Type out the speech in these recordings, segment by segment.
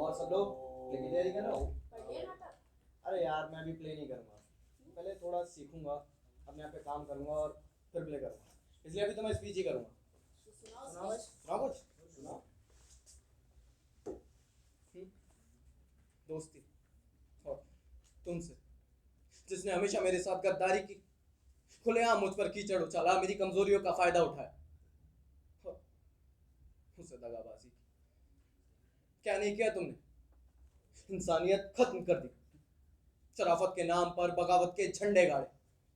और सब लोग प्ले की तैयारी कर रहे हो? बढ़िया नाटक। अरे यार मैं भी प्ले नहीं करूँगा, पहले थोड़ा सीखूंगा, अपने आप पे काम करूंगा और फिर प्ले करूंगा, इसलिए अभी तो मैं स्पीच ही करूंगा। सुनाओ भाई, सुनाओ कुछ सुनाओ। दोस्ती और तुमसे, जिसने हमेशा मेरे साथ गद्दारी की, खुलेआम मुझ पर कीचड़ उछाला, मेरी कमजोरियों का फायदा उठाया, उसे दगाबाजी की। क्या नहीं किया तुमने? इंसानियत खत्म कर दी, शराफत के नाम पर बगावत के झंडे गाड़े,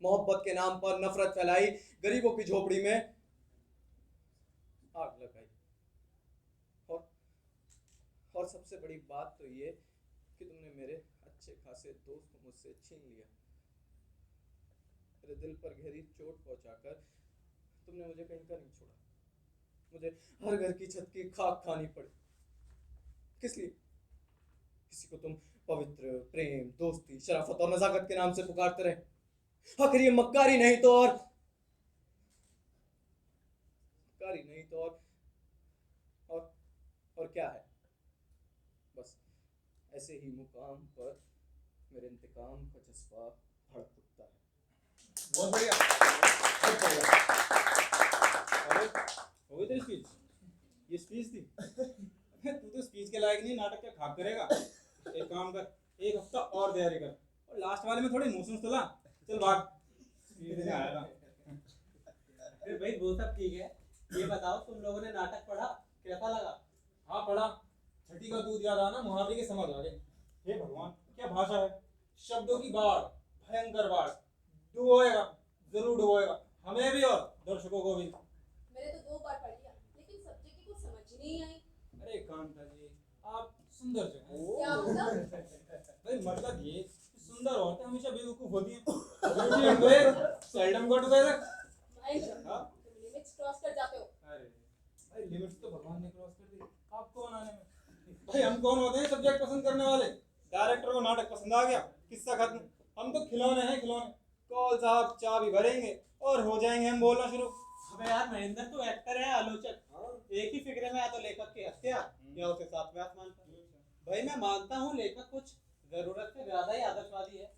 मोहब्बत के नाम पर नफरत फैलाई, गरीबों की झोपड़ी में आग लगाई। और सबसे बड़ी बात तो ये कि तुमने मेरे अच्छे खासे दोस्त को मुझसे छीन लिया। मेरे दिल पर गहरी चोट पहुंचाकर तुमने मुझे कहीं का नहीं छोड़ा। मुझे हर घर की छत की खाक खानी पड़ी। किस लिए? किसी को तुम पवित्र, प्रेम, दोस्ती, शराफत और नजाकत के नाम से पुकारते रहे। आखिर ये मक्कारी नहीं तो और मक्कारी नहीं तो और क्या है? बस ऐसे ही मुकाम पर मेरे इंतकाम का जज्बा भड़क उठता है। बहुत बढ़िया, बहुत बढ़िया। अरे हो गई तेरी स्पीच? ये स्पीच थी? तू तो स्पीच के लायक नहीं, नाटक क्या खाक करेगा। एक काम कर, एक हफ्ता और तैयारी कर, और लास्ट वाले में थोड़े इमोशंस तो ला। चल भाग, स्पीच देने आया था। अरे भाई वो सब ठीक है, ये बताओ तुम लोगों ने नाटक पढ़ा, कैसा लगा? हाँ पढ़ा, छठी का दूध याद आना, मुहावरे की समझ आ गई। हे भगवान, क्या भाषा है, शब्दों की बाढ़, भयंकर बाढ़। डुबोएगा, जरूर डुबोएगा, हमें भी और दर्शकों को भी। मैंने तो 2 बार पढ़ लिया, लेकिन सब्जेक्ट की कुछ समझ ही नहीं आई। अरे कांता जी, आप सुंदर जो हैं। क्या मतलब? भाई मतलब ये कि सुंदर औरतें हमेशा बेवकूफ होती हैं। Beauty and grace seldom go together। Mahendra, हाँ? तुम लिमिट्स क्रॉस कर जाते हो। अरे भाई लिमिट्स तो भगवान ने क्रॉस कर दी, आप कौन आने में। भाई हम कौन होते हैं सब्जेक्ट पसंद करने वाले? डायरेक्टर को नाटक पसंद आ गया, किस्सा खत्म। हम तो खिलौने हैं, खिलौने। कॉल साहब चाबी भरेंगे और हो जाएंगे हम बोलना शुरू। अबे यार महेंद्र, तू एक्टर है आलोचक, एक ही फिक्रे में या तो लेखक की हत्या या उसे सातवें आसमान पर। भाई मैं मानता हूँ लेखक कुछ जरूरत से ज्यादा ही आदर्शवादी है,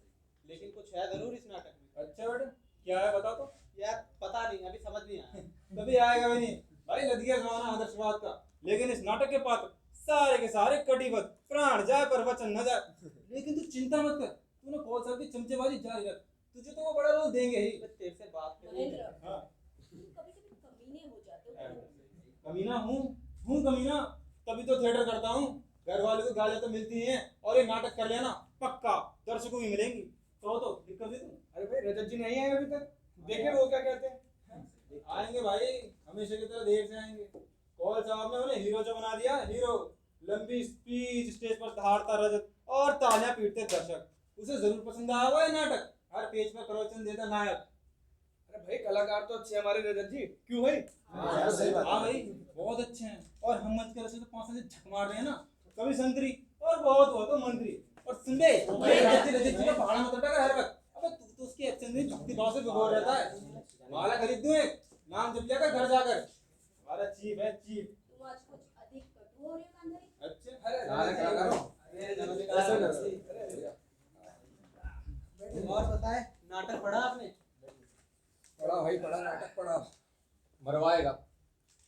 लेकिन कुछ है जरूर इस नाटक में। अच्छा बेटे, क्या है बता तो। यार पता नहीं, अभी समझ नहीं आया। कभी आएगा भी नहीं भाई, लग गया जमाना आदर्शवाद का। लेकिन इस नाटक के पात्र सारे के सारे कटिबद्ध, प्राण जाए पर वचन न जाए। लेकिन तू चिंता मत कर, तूने कॉल साहब की चमचेबाजी जारी रख, तुझे तो वो बड़ा रोल देंगे ही। तेरे से बात महेंद्र, हाँ। कभी-कभी कमीने हो जाते हो। कमीना हूँ कमीना, तभी तो थिएटर करता हूँ। घर वालों को गालियां तो मिलती हैं, और ये नाटक कर लिया ना, पक्का दर्शकों की मिलेंगी। तो दिक्कत दे दूं? अरे भाई रजत जी नहीं आए अभी तक, देखे वो क्या कहते हैं। आएंगे भाई, हमेशा की तरह देर से आएंगे। कॉल साहब ने उन्हें हीरो जो बना दिया, हीरो। लंबी स्पीच, स्टेज पर दहाड़ता रजत और तालियां पीटते दर्शक। उसे जरूर पसंद आया हुआ ये नाटक, हर पेज पर प्रवचन देता नायक। अरे भाई कलाकार तो अच्छे हमारे रजत जी, क्यों भाई? हाँ, सही बात है। हाँ भाई बहुत अच्छे हैं, और हम मंच के रस्ते तो 5 से झक मार रहे हैं ना, कभी संतरी और बहुत हो तो मंत्री। और सुन बे, रजत जी का पहाड़ा मत उठा कर हर वक्त। अबे तू तो उसकी एक्शन में झुकती बात से भिगोर रहता है। माला खरीद दूं एक, नाम जप लिया कर घर जाकर। हमारा चीफ है चीफ। तुम आज कुछ अधिक कटु हो रहे हो कांधारी। अच्छा अरे क्या करो? और बताए, नाटक पढ़ा आपने? पढ़ा भाई पढ़ा, नाटक पढ़ा। मरवाएगा,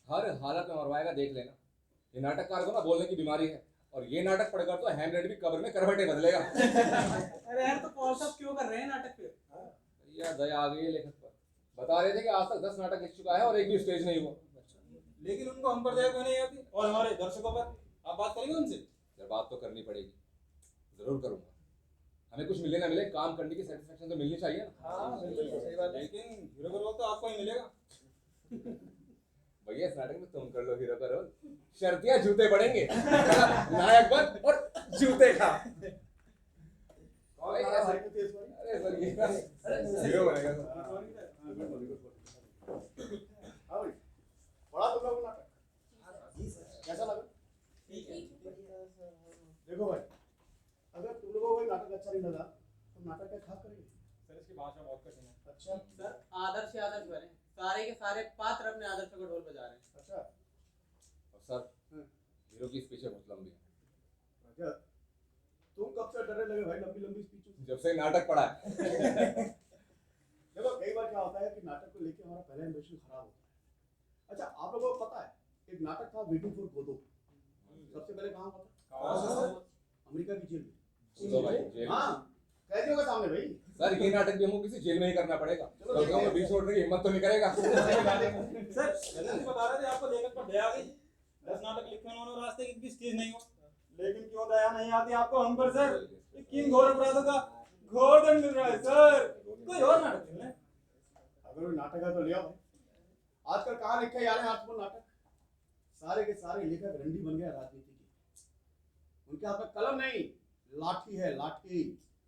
हर हालत में मरवाएगा, देख लेना। ये नाटककार को ना बोलने की बीमारी है, और ये नाटक पढ़कर तो हैमलेट भी कब्र में करवटें बदलेगा। अरे यार तो कॉल साहब क्यों कर रहे हैं नाटक पे? भैया दया आ गई है लेखक पर। बता रहे थे कि आज तक 10 नाटक लिख चुका है और एक भी स्टेज नहीं हुआ। लेकिन उनको हम पर दया क्यों नहीं आती, और हमारे दर्शकों पर? आप बात करेंगे उनसे? यार बात तो करनी पड़ेगी, जरूर करूंगा। हमें कुछ मिले ना मिले, काम करने की सेटिस्फेक्शन तो मिलनी चाहिए ना। हाँ बिल्कुल सही बात है। लेकिन हीरो का रोल तो आपको ही मिलेगा। भैया इस नाटक में तुम कर लो हीरो का रोल, शर्तियां जूते पड़ेंगे। नायक बन और जूते खा। अरे सर ये हीरो बनेगा। हाँ भाई, बड़ा तुम लोग नाटक? कैसा लगा? ठीक है। देखो भाई, अगर तुम लोगों को नाटक अच्छा नहीं लगा तो नाटक क्या खाक करेंगे? सर इसकी भाषा बहुत कठिन है। अच्छा सर आदर्श आदर्श बने, सारे के सारे पात्र अपने आदर्श को ढोल बजा रहे हैं। अच्छा। और सर हीरो की स्पीच बहुत लंबी है। क्या तुम कब से डरने लगे भाई लंबी लंबी स्पीच? जब से नाटक पढ़ा है। देखो कई बार क्या होता है कि नाटक को लेके हमारा पहला इंप्रेशन खराब होता है। अच्छा आप लोगों को पता है एक नाटक था वेटिंग फॉर गोदो, सबसे पहले कहाँ हुआ था? अमेरिका की जेल में। तो भाई जेल। हाँ कैदियों के सामने भाई। सर ये नाटक भी हमको किसी जेल में ही करना पड़ेगा। चलो तो देखते हैं। बीच छोड़ने की हिम्मत तो नहीं करेगा। सर रजत बता रहे थे आपको लेखक पर दया आ गई। 10 नाटक लिखे उन्होंने और आज तक एक भी स्टेज नहीं हो। लेकिन क्यों दया नहीं आती आपको हम पर सर? ये किन घोर अपराधों का घोर दंड मिल रहा है सर। कोई और नाटक चल रहा है। अगर वो नाटक है तो ले आओ भाई। आजकल कहाँ लिखे जा रहे हैं आजकल नाटक? सारे के सारे लेखक रंडी बन गए राजनीति के। उनके हाथ में कलम नहीं लाठी है, लाठी,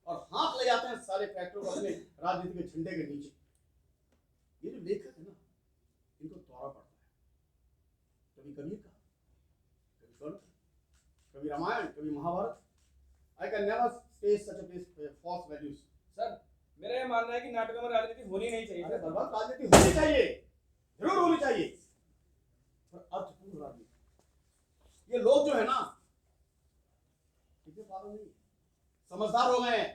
और हाथ ले जाते हैं सारे फैक्टरों को अपने राजनीति के झंडे के नीचे। ये जो लेखक है ना इनको तोड़ा पड़ता है। कभी कबीर का, कभी कर्ण, कभी रामायण, कभी Mahabharata. I can never stay such a place false values. Sir मेरा ये मानना है कि नाटकों में राजनीति होनी नहीं चाहिए। अरे बर्बाद राजनीति होनी चाहिए, जरूर होनी चाहिए, पर अर्थपूर्ण राजनीति। ये लोग जो है ना इतने पागल नहीं, समझदार हो गए हैं।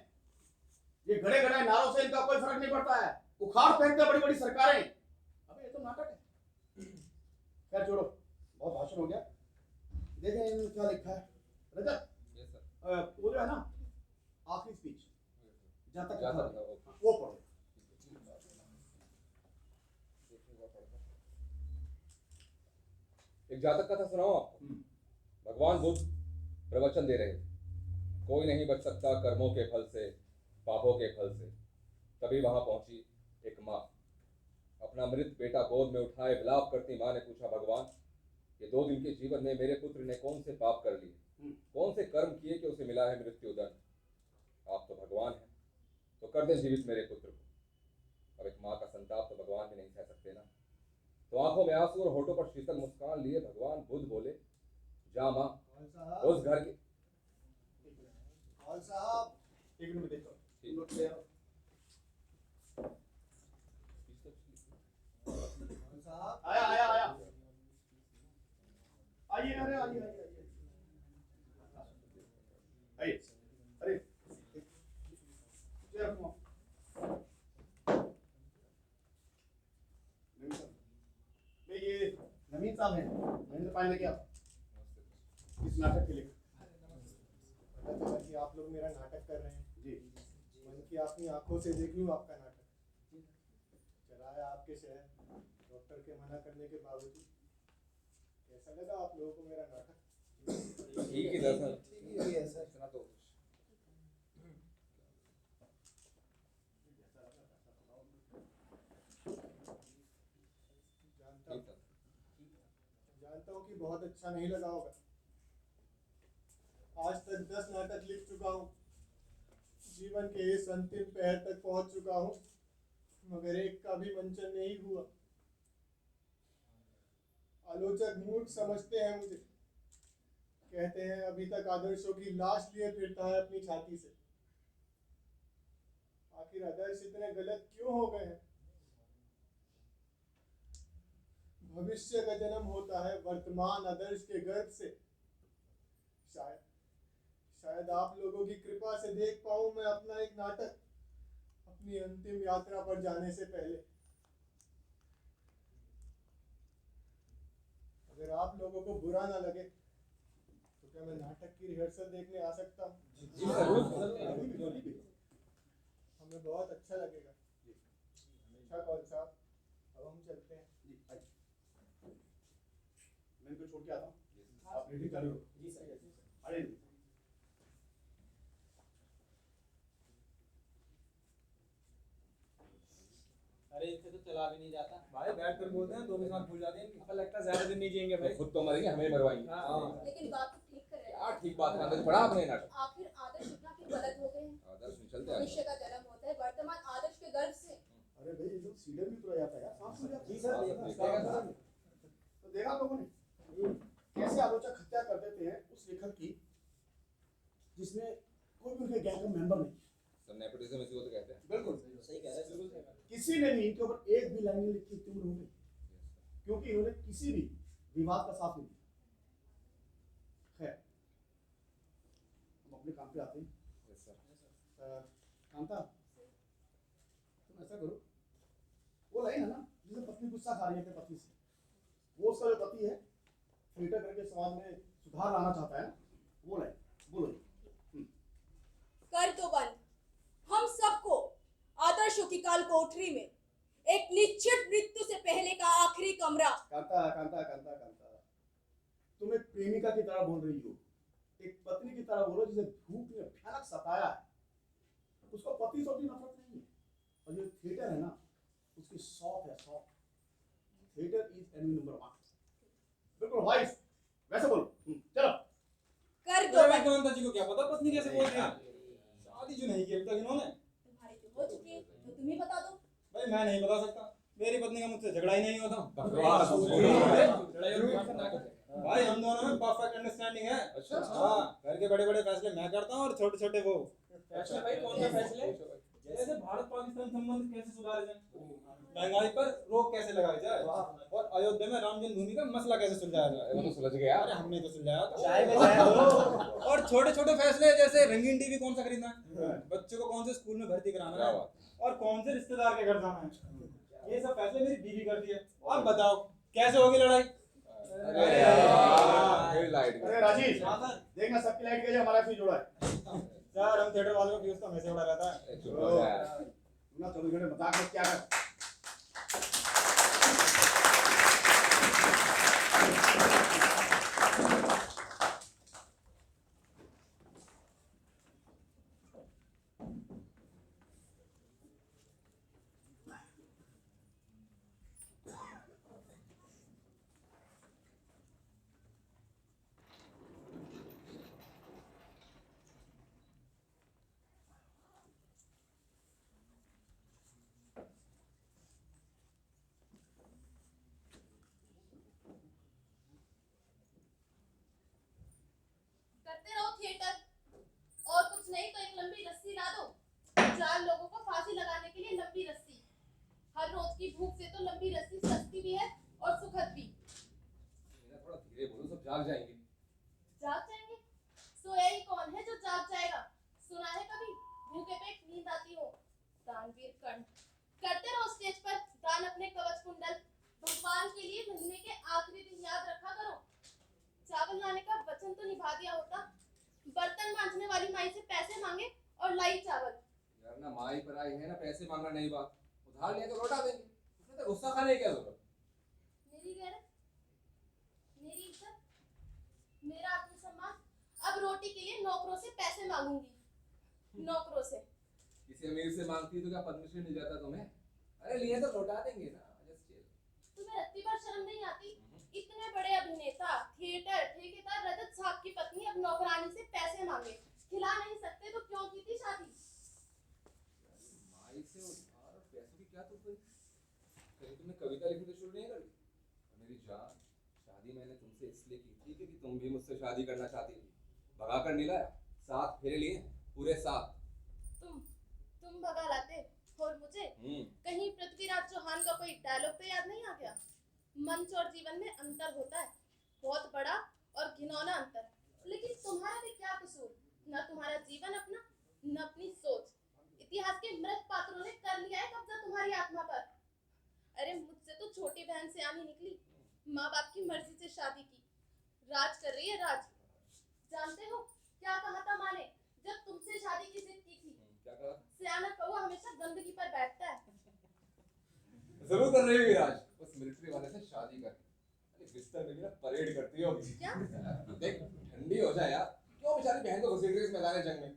ये गड़े गड़े नारों से इनका कोई फर्क नहीं पड़ता है। उखाड़ फेंकते बड़ी बड़ी सरकारें। अबे ये तो नाटक है। खैर छोड़ो, बहुत भाषण हो गया। देखें इन्होंने क्या लिखा है। रजत वो जो है ना आखिरी स्पीच जहाँ तक वो पढ़ो। एक जातक कथा सुनाओ आपको। भगवान बुद्ध प्रवचन दे रहे थे। कोई नहीं बच सकता कर्मों के फल से, पापों के फल से। तभी वहां पहुंची एक माँ। अपना मृत बेटा गोद में उठाए विलाप करती माँ ने पूछा, भगवान ये 2 दिन के जीवन में मेरे पुत्र ने कौन से पाप कर लिए, कौन से कर्म किए कि उसे मिला है मृत्युदंड? आप तो भगवान हैं, तो कर दे जीवित मेरे पुत्र को। अब एक माँ का संताप तो भगवान भी नहीं सह सकते ना। तो आंखों में आंसू और होठों पर शीतल मुस्कान लिए भगवान बुद्ध बोले, जा माँ उस घर के। कौन साहब एक मिनट देखो। नोट ले आओ। कौन साहब आया आया आया आइए। अरे आइए आइए आइए। अरे चेयर रखो। ये नवीन साहब हैं, महेंद्र पांडे क्या इस नाटक के लिए। पता चला कि आप लोग मेरा नाटक कर रहे हैं जी। मन की अपनी आंखों से देख लूं आपका नाटक। चलाया आपके शहर, डॉक्टर के मना करने के बावजूद। कैसा लगा आप लोगों को मेरा नाटक? ठीक ही दरअसल ठीक ही है सर। इतना तो जानता हूँ कि बहुत अच्छा नहीं लगा होगा। आज तक 10 नाटक लिख चुका हूँ, जीवन के इस अंतिम पहर तक पहुंच चुका हूँ, मगर एक का भी मंचन नहीं हुआ। आलोचक मूर्ख समझते हैं मुझे, कहते हैं अभी तक आदर्शों की लाश लिए फिरता है अपनी छाती से। आखिर आदर्श इतने गलत क्यों हो गए हैं? भविष्य का जन्म होता है वर्तमान आदर्श के गर्भ से। शायद आप लोगों की कृपा से देख पाऊं मैं अपना एक नाटक अपनी अंतिम यात्रा पर जाने से पहले। अगर आप लोगों को बुरा ना लगे तो क्या मैं नाटक की रिहर्सल देखने आ सकता हूँ? हमें बहुत अच्छा लगेगा। अच्छा कौन साहब, अब हम चलते हैं। मैं इनको छोड़ के आता हूँ, आप रेडी चालू रहो। जी सर। अरे अरे इनसे तो चला भी नहीं जाता। भाई बैठ कर बोलते हैं, 2 के साथ भूल जाते हैं। अब लगता है ज्यादा दिन नहीं जिएंगे भाई। खुद तो मरेंगे, हमें मरवाएंगे। हाँ। लेकिन बात तो ठीक कर रहे क्या हैं। ठीक बात है, अंदर पढ़ा आपने नाटक। आखिर आदर्श इतना क्यों गलत हो गए हैं? आदर्श नहीं चलते भविष्य का जन्म होता है वर्तमान आदर्श के गर्भ से। अरे भाई ये तो सीढ़ी भी उतरा जाता है यार, सांस फूल जाता है। जी सर, देखा सर। तो देखा लोगों ने कैसे आलोचक हत्या कर देते हैं उस लेखक की जिसने कोई भी उनके गैंग का मेंबर नहीं। सर नेपोटिज्म इसी को तो कहते हैं। बिल्कुल सही कह रहे हैं। किसी ने भी इनके ऊपर एक भी लाइन नहीं लिखी इतनी उम्र हो गई, क्योंकि इन्होंने किसी भी विवाद का साथ नहीं दिया। खैर पे आते हैं। Yes sir. कांता, तुम ऐसा करो, वो लाइन है ना जिसे पत्नी गुस्सा खा रही है अपने पति से, वो उसका जो पति है थिएटर करके समाज में सुधार लाना चाहता है ना, वो लाइन बोलो। कर दो बंद। हम सबको आदर्शों की काल कोठरी में एक निश्चित मृत्यु से पहले का आखिरी कमरा। कांता कांता कांता कांता, तुम एक प्रेमिका की तरह बोल रही हो, एक पत्नी की तरह बोलो जिसे धूप ने भयानक सताया है। उसको पति से भी नफरत नहीं है, और जो थिएटर है ना उसकी शौक है, शौक। Theatre is enemy number 1। बिल्कुल वाइस, वैसे बोलो। चलो। कर दो अरे बंद। कांता जी को क्या पता पत्नी कैसे बोल रही है? शादी जो नहीं की अब तक इन्होंने। तुम्हारी तो हो चुकी है, तो तुम ही बता दो। भाई मैं नहीं बता सकता, मेरी पत्नी का मुझसे झगड़ा ही नहीं होता। बकवास। भाई हम दोनों में परफेक्ट अंडरस्टैंडिंग है। अच्छा। हाँ, घर के बड़े बड़े फैसले मैं करता हूँ और छोटे छोटे वो। फैसले भाई कौन सा फैसले? जैसे भारत पाकिस्तान संबंध कैसे सुधारे जाए, महंगाई पर रोक कैसे लगाई जाए, और अयोध्या में राम जन्मभूमि का मसला कैसे सुलझाया जाए। वो तो सुलझ गया। अरे हमने तो सुलझाया था। चाय में चाय दो। और छोटे छोटे फैसले जैसे रंगीन टीवी कौन सा खरीदना है, बच्चों को कौन से स्कूल में भर्ती कराना क्या है, बात। और कौन से रिश्तेदार के घर जाना है, ये सब फैसले मेरी बीवी करती है। आप बताओ कैसे होगी लड़ाई? अरे यार, फिर लाइट अरे गई। राजीव, देखना सबकी लाइट गई, हमारा फ्यूज जुड़ा है। सर हम थिएटर वालों का फ्यूज तो हमेशा उड़ा रहता है। चुप हो जा यार। ना 24 घंटे मजाक मत क्या कर। करते रहो थिएटर, और कुछ नहीं तो एक लंबी रस्सी ला दो। 4 लोगों को फांसी लगाने के लिए लंबी रस्सी। हर रोज की भूख से तो लंबी रस्सी सस्ती भी है और सुखद भी। थोड़ा धीरे बोलो, सब जाग जाएंगे। जाग जाएंगे? सोया ही कौन है जो जाग जाएगा? सुना है कभी भूखे पेट नींद आती हो? दानवीर कर्ण। करते रहो स्टेज पर दान अपने कवच कुंडल। भगवान के लिए महीने के आखिरी दिन याद रखा करो। चावल लाने का वचन तो निभा दिया होता। बर्तन मांजने वाली माई से पैसे मांगे और लाई चावल। यार ना माई पर आई है ना पैसे मांगना नहीं बात, उधार लिया तो लौटा देंगे, उसमें तो गुस्सा खाने की क्या जरूरत। मेरी गैरत, मेरी इज्जत, मेरा आत्मसम्मान। अब रोटी के लिए नौकरों से पैसे मांगूंगी। नौकरों से। किसी अमीर से मांगती तो क्या परमिशन मिल जाता तुम्हें? अरे लिए तो लौटा देंगे ना, just chill। तुम्हें रत्ती भर शर्म नहीं आती? इतने बड़े अभिनेता, थिएटर ठेकेदार रजत साहब की पत्नी अब नौकरानी से पैसे मांगे। खिला नहीं सकते तो क्यों की थी शादी? माई से उधार और पैसों की क्या तुम कहीं तुमने कविता लिखनी तो शुरू नहीं करी? मेरी जान, शादी मैंने तुमसे इसलिए की थी क्योंकि तुम भी मुझसे शादी करना चाहती थी। भगा कर नहीं लाया, 7 फेरे लिए, पूरे 7। तुम भगा लाते और मुझे कहीं पृथ्वीराज चौहान का कोई डायलॉग तो याद नहीं आ गया? मंच और जीवन में अंतर होता है, बहुत बड़ा और घिनौना अंतर। लेकिन तुम्हारा भी क्या कसूर? न तुम्हारा जीवन अपना, न अपनी सोच। इतिहास के मृत पात्रों ने कर लिया है कब्जा तुम्हारी आत्मा पर। अरे मुझसे तो छोटी बहन से आनी निकली, माँ बाप की मर्जी से शादी की, राज कर रही है राज। जानते हो क्या कहा था माँ ने जब तुमसे शादी की जिद की थी? क्या कहा? सियाना कौवा हमेशा गंदगी पर बैठता है। जरूर कर रही होगी राज, बस मिलिट्री वाले से शादी कर। अरे बिस्तर में भी ना परेड करती हो। क्या? देख ठंडी हो जाए यार, क्यों बेचारी बहन को घसीट रही है इस मैदान जंग में।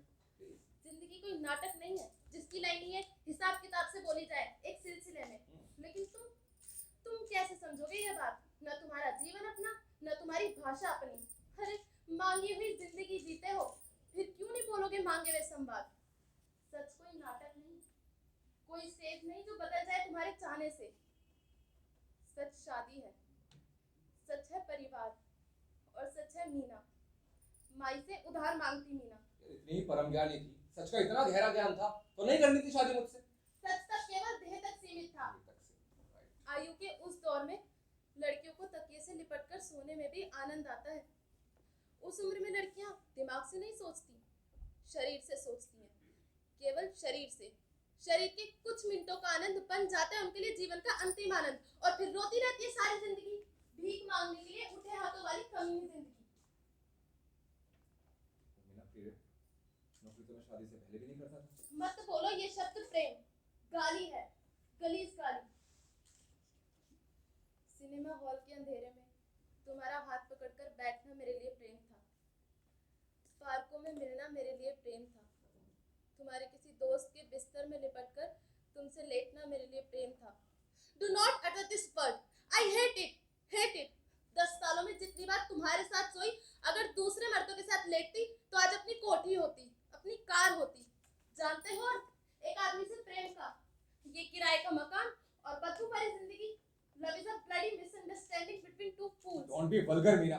जिंदगी कोई नाटक नहीं है जिसकी लाइनें हिसाब किताब से बोली जाए एक सिलसिले में। लेकिन तुम कैसे समझोगे ये बात? न तुम्हारा जीवन अपना, न तुम्हारी भाषा अपनी। अरे मांगी हुई जिंदगी जीते हो, फिर क्यों नहीं बोलोगे मांगे हुए संवाद? सच कोई नाटक नहीं, कोई स्टेज नहीं जो बदल जाए तुम्हारे चाहने से। सच शादी है, सच है परिवार, और सच है मीना, माई से उधार मांगती मीना। इतनी ही परम ज्ञानी थी, सच का इतना गहरा ज्ञान था तो नहीं करनी थी शादी मुझसे। सच तक केवल देह तक सीमित था। आयु के उस दौर में लड़कियों को तकिए से लिपटकर सोने में भी आनंद आता है। उस उम्र में लड़कियां दिमाग से नहीं सोचती, शरीर से सोचती हैं, केवल शरीर से। शरीर के कुछ मिनटों का आनंद बन जाता है उनके लिए जीवन का अंतिम आनंद, और फिर रोती रहती है सारी जिंदगी, भीख मांगने के लिए उठे हाथों वाली कमीनी जिंदगी। मीना, फिर नौकरी तो मैं शादी से पहले भी नहीं करता था। मत बोलो ये शब्द प्रेम, गाली है, गलीज गाली। सिनेमा हॉल के अंधेरे में तुम्हारा हाथ पकड़कर बैठना मेरे लिए प्रेम था। पार्कों में मिलना मेरे लिए प्रेम था। तुम्हारे किसी दोस्त के बिस्तर में लिपटकर तुमसे लेटना मेरे लिए प्रेम था। Do not utter this word. I hate it, hate it. 10 सालों में जितनी बार तुम्हारे साथ सोई, अगर दूसरे मर्दों के साथ लेटती तो आज अपनी कोठी होती, अपनी कार होती। जानते हो एक आदमी से प्रेम का, ये किराए का मकान और बदबू भरी जिंदगी। Love is a bloody misunderstanding between two fools. Don't be vulgar, Meena.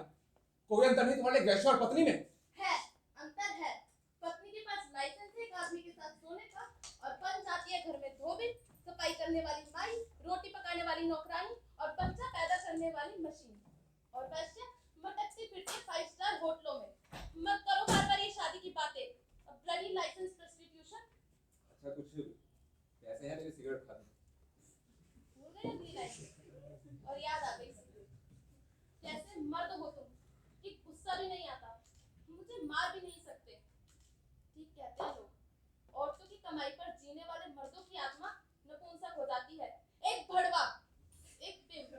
कोई अंतर नहीं तुम्हारे वेश्या और पत्नी में? है, अंतर है। पत्नी के पास लाइसेंस है एक आदमी के साथ सोने का, और बन जाती है घर में धोबी, सफाई करने वाली माई, रोटी पकाने वाली नौकरानी और बच्चा पैदा करने वाली मशीन। और वैसे मटकती फिरती 5 स्टार होटलों में। मत करो बार-बार ये शादी की बातें। A bloody license prostitution। अच्छा, कुछ पैसे हैं मेरे सिगरेट खाने? भूल गए अगली लाइन? और याद आ गई सिगरेट। कैसे मर्द हो तुम कि गुस्सा भी नहीं आता, मुझे मार भी नहीं सकते। ठीक कहते हैं लोग, औरतों की कमाई पर जीने वाले मर्दों की आत्मा नपुंसक हो जाती है। एक भड़वा, एक बिम्ब।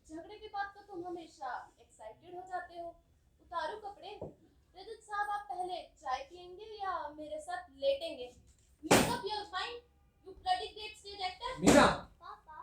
झगड़े के बाद तो तुम हमेशा एक्साइटेड हो जाते हो। उतारू कपड़े। रजत साहब, आप पहले चाय पियेंगे या मेरे साथ लेटेंगे? Make up your mind, you bloody great stage actor. Meena, पापा,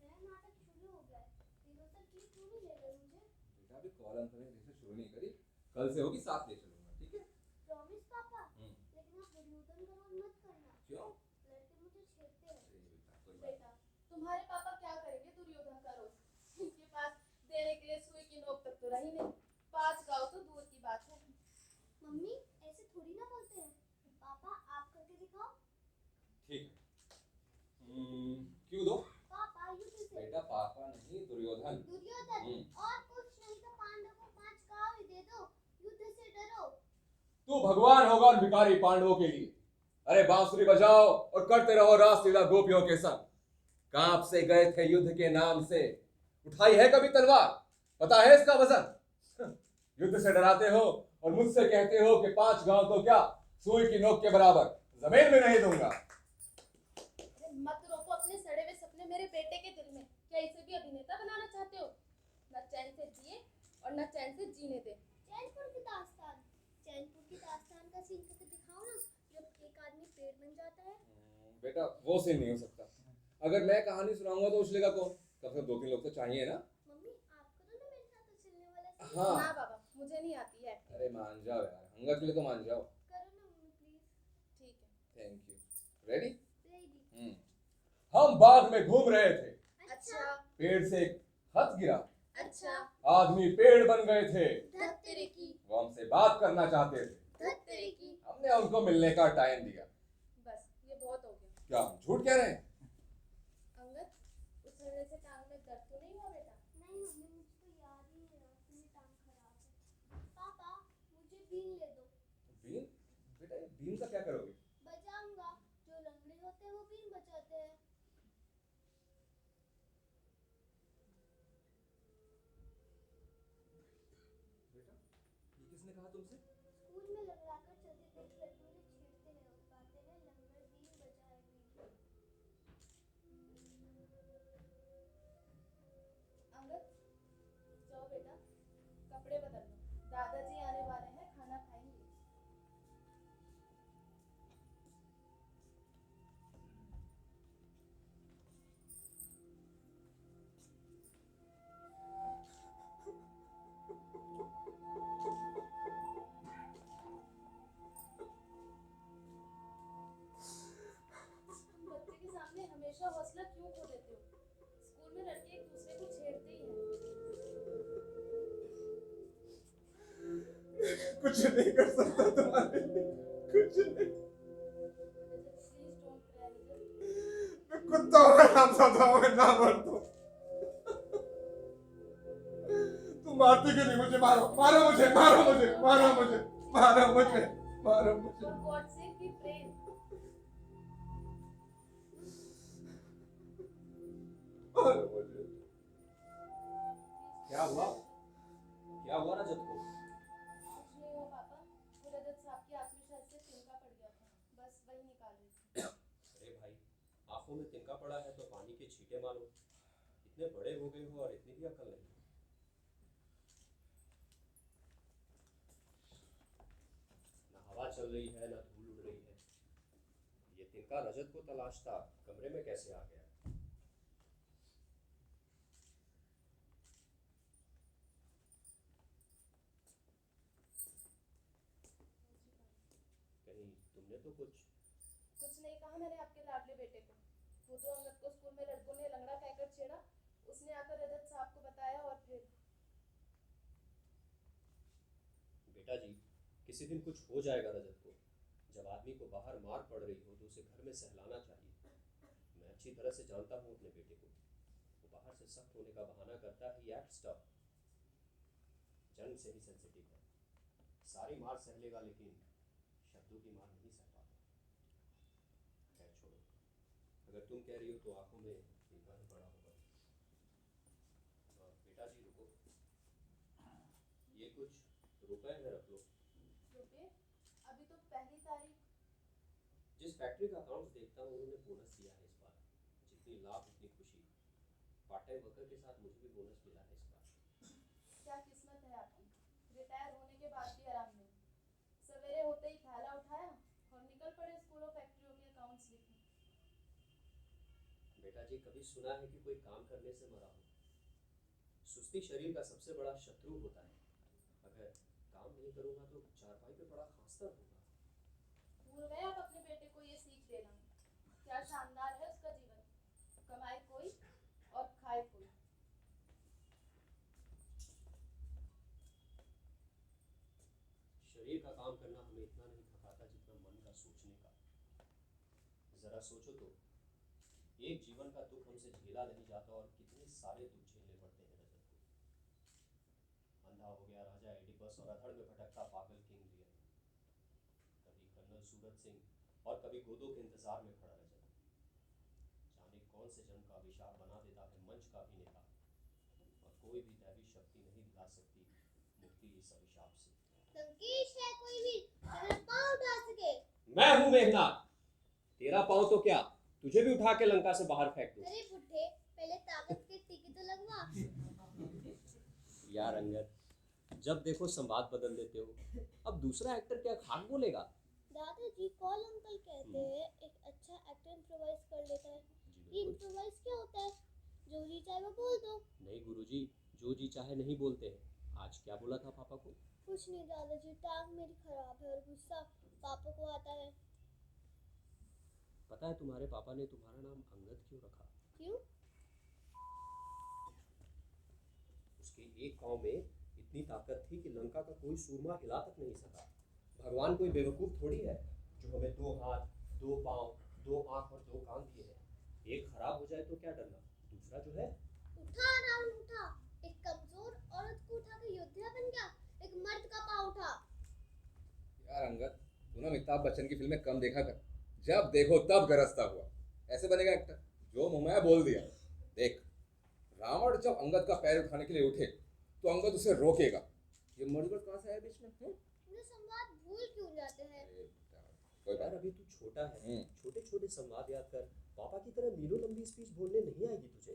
नया नाटक शुरू हो गया है। रिहर्सल की क्यों नहीं ले रहे मुझे? बेटा अभी कॉलम पर जैसे शुरू नहीं करी, कल से होगी, साथ ले चलूंगा, ठीक है? प्रॉमिस पापा? लेकिन आप दुर्योधन का रोल मत करना। क्यों? लड़के मुझे छेड़ते हैं। बेटा, तुम्हारे पापा क्या करेंगे दुर्योधन का रोल? उनके पास देने के लिए सुई की नोक तक तो रही नहीं। 5 गाँव तो दूर की बात है। मम्मी, ऐसे थोड़ी ना बोलते हैं। पापा, आप करके दिखाओ। ठीक है। क्यों दो? पापा, युद्ध से। बेटा पापा नहीं, दुर्योधन। दुर्योधन, और कुछ नहीं तो पांडवों को 5 गाँव ही दे दो। युद्ध से डरो। तू भगवान होगा उन भिखारी पांडवों के लिए। अरे बांसुरी बजाओ और करते रहो रासलीला गोपियों के संग। कांप से गए थे युद्ध के नाम से, उठाई है कभी तलवार? पता है इसका वजन? युद्ध से डराते हो और मुझसे कहते हो कि 5 गांव तो क्या, सुई की नोक के बराबर जमीन में नहीं दूंगा। अरे मत रोको अपने सड़े हुए सपने मेरे बेटे के दिल में। क्या इसे भी अभिनेता बनाना चाहते हो? न चैन से जिए और न चैन से जीने दे। चैनपुर की दास्तान। चैनपुर की दास्तान का सीन करके दिखाओ ना, जब एक आदमी पेड़ बन जाता है। बेटा वो सीन नहीं हो सकता। अगर मैं कहानी सुनाऊंगा तो उछलेगा कौन? कम से कम 2-3 लोग तो चाहिए ना। मम्मी, आपको तो ना मेरे साथ उछलने वाला सीन। हाँ। ना बाबा, मुझे नहीं आती है। अरे मान जाओ यार, हंगा के लिए तो मान जाओ। करो ना मम्मी, प्लीज। ठीक है। Thank you. रेडी? रेडी। हम बाग में घूम रहे थे, अच्छा, पेड़ से एक खत गिरा, अच्छा। आदमी पेड़ बन गए थे। धत तेरे की, वो हमसे बात करना चाहते थे, धत तेरे की। हमने उनको मिलने का टाइम दिया। बस ये बहुत हो गया। क्या हम झूठ कह रहे हैं? अंगद, उछलने से टांग में दर्द तो नहीं हुआ बेटा? नहीं मम्मी, मुझको याद ही नहीं रहा, मेरी टांग खराब है। पापा, मुझे बीन ले दो। बीन? बेटा ये बीन का क्या करोगे? बजाऊंगा। जो लंगड़े होते हैं वो बीन बजाते हैं। बेटा ये किसने कहा तुमसे? स्कूल में लंगड़ाकर चलते देख लड़के मुझे छेड़ते हैं और कहते हैं लंगड़ बीन बजाएगी। अंगद, जाओ बेटा, कपड़े बदल लो। दादाजी आने वाले हैं, खाना खाएंगे। बच्चे के सामने हमेशा हौसला क्यों खो देते हो? स्कूल में लड़के एक दूसरे को छेड़ते ही हैं। कुछ नहीं कर सकता तुम्हारे लिए, कुछ नहीं। Please don't cry. मैं कुत्ता हूँ, हरामजादा हूँ, मैं ना मर दूँ। तुम मारते क्यों नहीं मुझे? मारो, मारो मुझे, मारो मुझे, मारो मुझे। मारो मुझे, मारो मुझे। For God's sake, be brave. मारो मुझे। क्या हुआ? क्या हुआ रजत को? कुछ नहीं हुआ पापा, वो रजत साहब की आँख में शायद से तिनका पड़ गया था, बस वही निकाल रही थी। अरे भाई, आंखों में तिनका पड़ा है तो पानी के छींटे मारो। इतने बड़े हो गए हो और इतनी भी अकल नहीं। ना हवा चल रही है, ना धूल उड़ रही है। ये तिनका रजत को तलाश था, कमरे में कैसे आ गया? कहीं तुमने तो कुछ नहीं कहा मैंने आपके लाडले बेटे को। वो तो अंगद को स्कूल में लड़कों ने लंगड़ा कहकर छेड़ा, उसने आकर रजत साहब को बताया और फिर बेटा जी, किसी दिन कुछ हो जाएगा रजत को। जब आदमी को बाहर मार पड़ रही हो तो उसे घर में सहलाना चाहिए। मैं अच्छी तरह से जानता हूँ अपने बेटे को। वो बाहर से सख्त होने का बहाना करता है, ही एक्ट्स टफ। जंग से ही सेंसिटिव है। सारी मार सह लेगा लेकिन शब्दों की मार नहीं सह पाता। खैर छोड़ो, अगर तुम कह रही हो तो आंखों में तिनका ही पड़ा होगा। बेटा जी रुको, ये कुछ रुपए में रख लो। रुपए? अभी तो पहली तारीख। जिस फैक्ट्री का अकाउंट्स देखता हूँ उन्होंने बोनस दिया है इस बार। जितनी लाभ उतनी खुशी। पार्ट टाइम वर्कर के साथ मुझे भी बोनस मिला है इस बार। क्या किस्मत है आपकी, रिटायर होने के बाद भी आराम नहीं। सवेरे होते ही थैला उठाया और निकल पड़े स्कूलों फैक्ट्रियों के अकाउंट्स लिखने। बेटा जी, कभी सुना है कि कोई काम करने से मरा हो? सुस्ती शरीर का सबसे बड़ा शत्रु होता है। अगर काम नहीं करूँगा तो चारपाई पे बड़ा खांसता होगा। भूल गए आप अपने बेटे को ये सीख देना। क्या शानदार है उसका जीवन, कमाए कोई और खाए कोई। शरीर का काम करना हमें इतना नहीं थकाता जितना मन का सोचने का। जरा सोचो तो, एक जीवन का दुख हमसे झेला नहीं जाता और कितने सारे दुख झेलने पड़ते हैं रजत को। अंधा हो गया राजा एडिपस और अधड़ में भटकता पागल किंग लियर। कभी कर्नल सूरत सिंह और कभी गोदो के इंतजार में खड़ा रजत। जाने कौन से जन्म का अभिशाप बना देता है मंच का भी नेता। और कोई भी दैवी शक्ति नहीं दिला सकती मुक्ति इस अभिशाप से। लंकेश है कोई भी जो मेरा पाँव उठा सके? मैं हूँ मेघनाथ। तेरा पाँव तो क्या, तुझे भी उठा के लंका से बाहर फेंक दूं। अरे बुड्ढे, पहले ताकत के टीके तो लगवा। यार अंगद, जब देखो संवाद बदल देते हो। अब दूसरा एक्टर क्या खाक बोलेगा? दादाजी, कॉल अंकल कहते हैं एक अच्छा एक्टर इम्प्रोवाइज कर लेता है। ये इम्प्रोवाइज क्या होता है? जो जी चाहे वो बोल दो। नहीं गुरुजी, जो जी चाहे नहीं बोलते हैं। आज क्या बोला था पापा को? कुछ नहीं दादाजी, टांग मेरी खराब है और गुस्सा पापा को आता है। पता है तुम्हारे पापा ने तुम्हारा नाम अंगद क्यों रखा? क्यों? उसके एक गांव में इतनी ताकत थी कि लंका का कोई सूरमा हिला तक नहीं सका। भगवान कोई बेवकूफ थोड़ी है जो हमें 2 हाथ, 2 पाँव, 2 आँख और 2 कान दिए हैं। एक खराब हो जाए तो क्या डरना, दूसरा जो है। उठा राहुल उठा। एक कमजोर औरत को उठा के योद्धा बन गया, एक मर्द का पाँव उठा। यार अंगद, तू ना अमिताभ बच्चन की फिल्में कम देखा कर। जब देखो तब गरजता हुआ। ऐसे बनेगा एक्टर? जो मुंह में बोल दिया। देख, रावण जब अंगद का पैर उठाने के लिए उठे तो अंगद उसे रोकेगा। ये मर्द कहाँ से आया बीच में? मुझे संवाद भूल क्यों जाते हैं? कोई यार बात अभी तू छोटा है, छोटे छोटे संवाद याद कर। पापा की तरह मीलों लंबी स्पीच बोलने नहीं आएगी तुझे।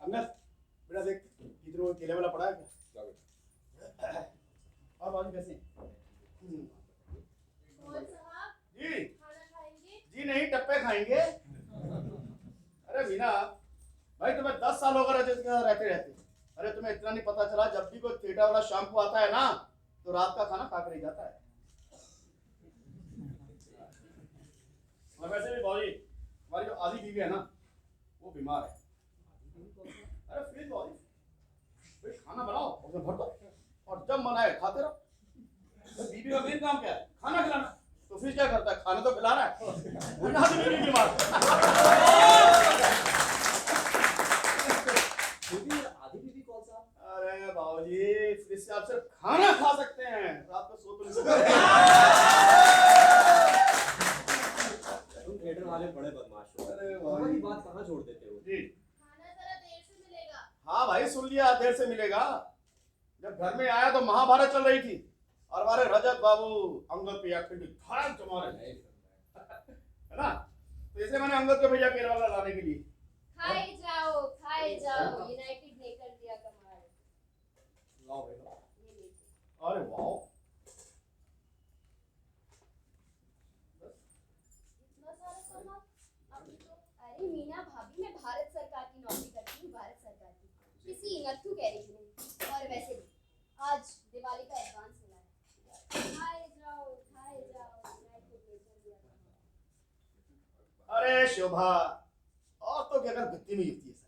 अंगद, बेटा देख किधर वो केले वाला पड़ा है क्या? और बाजू कैसे हैं? कौन साहब, जी खाना खाएंगे? जी नहीं, टप्पे खाएंगे। अरे मीना भाई, तुम्हें 10 साल हो गए रजत के साथ रहते रहते। अरे तुम्हें इतना नहीं पता चला, जब भी कोई थिएटर वाला शाम को आता है ना तो रात का खाना खा कर ही जाता है। और वैसे भी भाई, हमारी जो आधी बीवी है ना वो बीमार है। अरे प्लीज भाई, भाई खाना बनाओ और उसमें भर दो और जब मन आए खाते रहो। तो बीवी का मेन काम क्या है? खाना खिलाना। तो फिर क्या करता है? खाना तो खिलाना है। उल्टा से बीवी बीमार। फिर भी आधी बीवी कौन साहब? अरे बाबूजी, फ्रिज से आप सिर्फ खाना खा सकते हैं, रात को सो तो नहीं सकते। तुम थिएटर वाले बड़े बदमाश हो। अरे हमारी बात कहाँ छोड़ देते हो? जी खाना जरा देर से मिलेगा। हाँ भाई, सुन लिया, देर से मिलेगा। जब घर में आया तो महाभारत चल रही थी और हमारे रजत बाबू अंगद पे एक्टिंग धाड़ जमा रहे है ना, तो इसलिए मैंने अंगद को भेजा केरला लाने के लिए। खाए जाओ, यूनाइटेड ने कर दिया कमाल। लाओ भाई लाओ। ये लीजिए। अरे वाह, इतना सारा सामान अभी तो। अरे मीना भाभी, मैं भारत सरकार की नौकरी करती हूँ, भारत सरकार की, किसी नट्ठू कहने की नहीं। और वैसे भी आज दिवाली का एडवांस मिला है। खाए जाओ, यूनाइटेड ने कर दिया कमाल। अरे शोभा, और तो क्या कर गत्ती में युक्ति है सारी।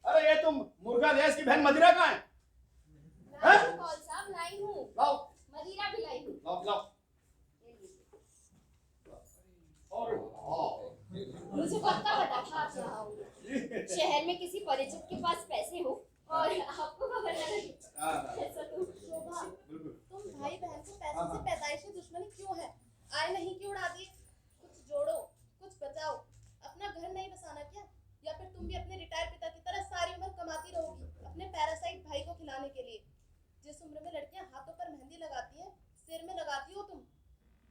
अरे ये तुम मुर्गा ले, इसकी बहन मदिरा कहाँ है? लाई हूँ कौन साहब, लाई हूँ, लाओ मदिरा भी लाई हूँ। लाओ लाओ। ये लीजिए। और वाह, मुझे पक्का पता था आप यहाँ आओगे। शहर में किसी परिचित के पास पैसे हो और आपको खबर न लगे। ऐसा तो शोभा, बिल्कुल। तुम भाई बहन को पैसे से पैदाइशी दुश्मनी क्यों है? आए नहीं क्यों उड़ा दिए? कुछ जोड़ो, कुछ बचाओ। अपना घर नहीं बसाना क्या? या फिर तुम भी अपने रिटायर पिता की तरह सारी उम्र कमाती रहोगी अपने पैरासाइट भाई को खिलाने के लिए? जिस उम्र में लड़कियां हाथों पर मेहंदी लगाती हैं, सिर में लगाती हो तुम,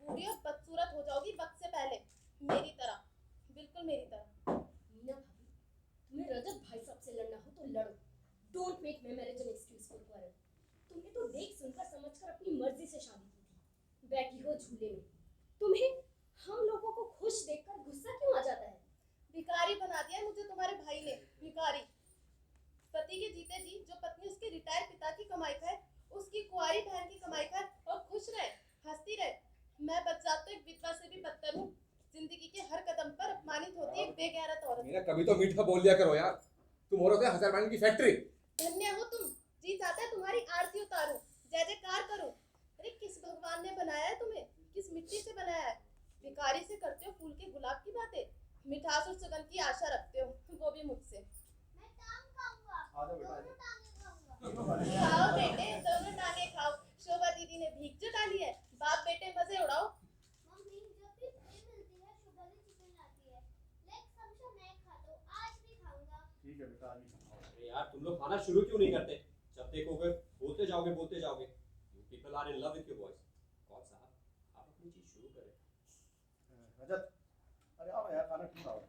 बूढ़ी और बदसूरत हो जाओगी वक्त से पहले, मेरी तरह, बिल्कुल मेरी तरह। मीना भाभी, तुम्हें रजत भाई साहब से लड़ना हो तो लड़ो। Don't make my marriage an excuse for quarrel. तुमने तो देख सुनकर समझकर अपनी मर्जी से शादी की थी। बैठी हो झूले में, तुम्हें हम लोगों को खुश देखकर गुस्सा क्यों आ जाता है? भिखारी बना दिया मुझे तुम्हारे भाई ने, भिखारी। पति के जीते जी जो पत्नी उसके रिटायर पिता की कमाई खाए, उसकी कुंवारी बहन की कमाई खाए और खुश रहे, हंसती रहे। मैं बच्चात तो एक विधवा से भी बदतर हूँ। जिंदगी के हर कदम पर अपमानित होती है एक बेगैरत औरत। मीना, कभी तो मीठा बोल लिया करो यार। तुम औरत है हजार की फैक्ट्री। धन्य हो तुम, जी चाहता है तुम्हारी आरती उतारूं, जय जयकार करूं। अरे किस भगवान ने बनाया है तुम्हें? किस मिट्टी से बनाया है? भिखारी से करते हो फूल के गुलाब की बातें, मिठास और सुगंध की आशा रखते हो, वो भी मुझसे। मैं टांग खाऊंगा, आ जाओ बेटा, आ दोनों जाओ। टांगे खाऊंगा। खाओ बेटे, दोनों टांगे खाओ। शोभा दीदी ने भीख जुटा ली है, बाप बेटे मजे उड़ाओ। मम्मी, जब भी फ्री मिलती है शुभली चिकन लाती है। लेग समोसा मैं खाता हूँ, आज भी खाऊंगा। ठीक है बेटा, आगे खाओ। अरे यार, तुम लोग खाना शुरू क्यों नहीं करते? जब देखोगे बोलते जाओगे बोलते जाओगे। You people are in love with your voice. कौन साहब, आप अपनी चीज शुरू करें। रजत, अरे आओ यार, खाना क्यों खाओ?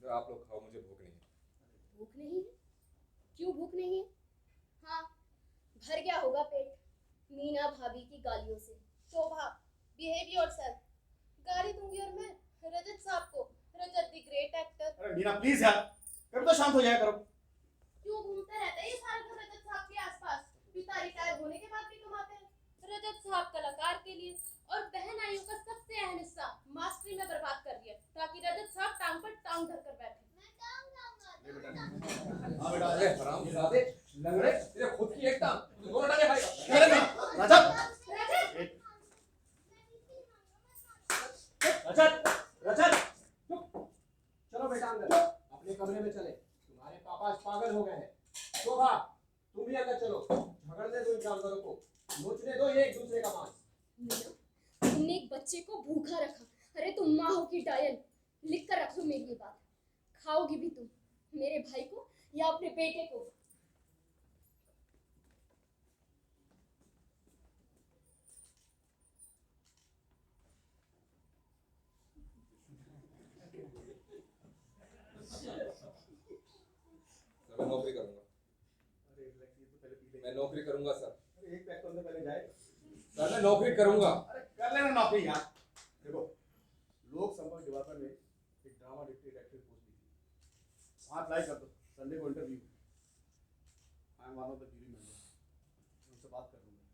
सर आप लोग खाओ, मुझे भूख नहीं है। भूख नहीं है? क्यों भूख नहीं है? हाँ, भर गया होगा पेट मीना भाभी की गालियों से। शोभा, बिहेव योरसेल्फ। गाली दूंगी और मैं रजत साहब को, रजत द ग्रेट एक्टर। अरे मीना प्लीज यार, कभी तो शांत हो जाया करो। क्यों घूमता रहता है ये सारा घर रजत साहब के आसपास? पिता रिटायर होने के बाद भी कमाते हैं। रजत साहब कलाकार के लिए और बहन आयु का सबसे अहम हिस्सा मास्टरी में बर्बाद कर दिया ताकि रजत साहब टांग पर टांग धरकर बैठे। मैं टांग खाऊंगा, ले बेटा। दोनों टांगे। हाँ बेटा, अरे हरामजादे, लंगड़े, तेरे खुद की एक टांग, तू दोनों टांगे खाएगा। अरे ना, रजत, रजत, रजत, रजत, चुप। चलो बेटा अंदर, अपने कमरे में चले। तुम्हारे पापा आज पागल हो गए हैं। शोभा, तुम भी अंदर चलो। झगड़ने दो इन जानवरों को, नोचने दो ये एक दूसरे का मांस। मीना, तुमने एक बच्चे को भूखा रखा। अरे तुम माँ हो की डायल, लिख कर रख लो मेरी ये बात। खाओगी भी तुम मेरे भाई को या अपने बेटे को? सर मैं नौकरी करूंगा। अरे रिलैक्स, ये तो पहले पी ले। मैं नौकरी करूंगा सर। अरे एक पैक तो अंदर पहले जाए। सर मैं नौकरी करूंगा। अरे कर लेना नौकरी यार। देखो, लोक संपर्क डिपार्टमेंट में एक ड्रामा डायरेक्टर पोस्ट दी थी, वहाँ अप्लाई कर दो। संडे को interview. I am one of the jury member, उनसे बात कर लूंगा।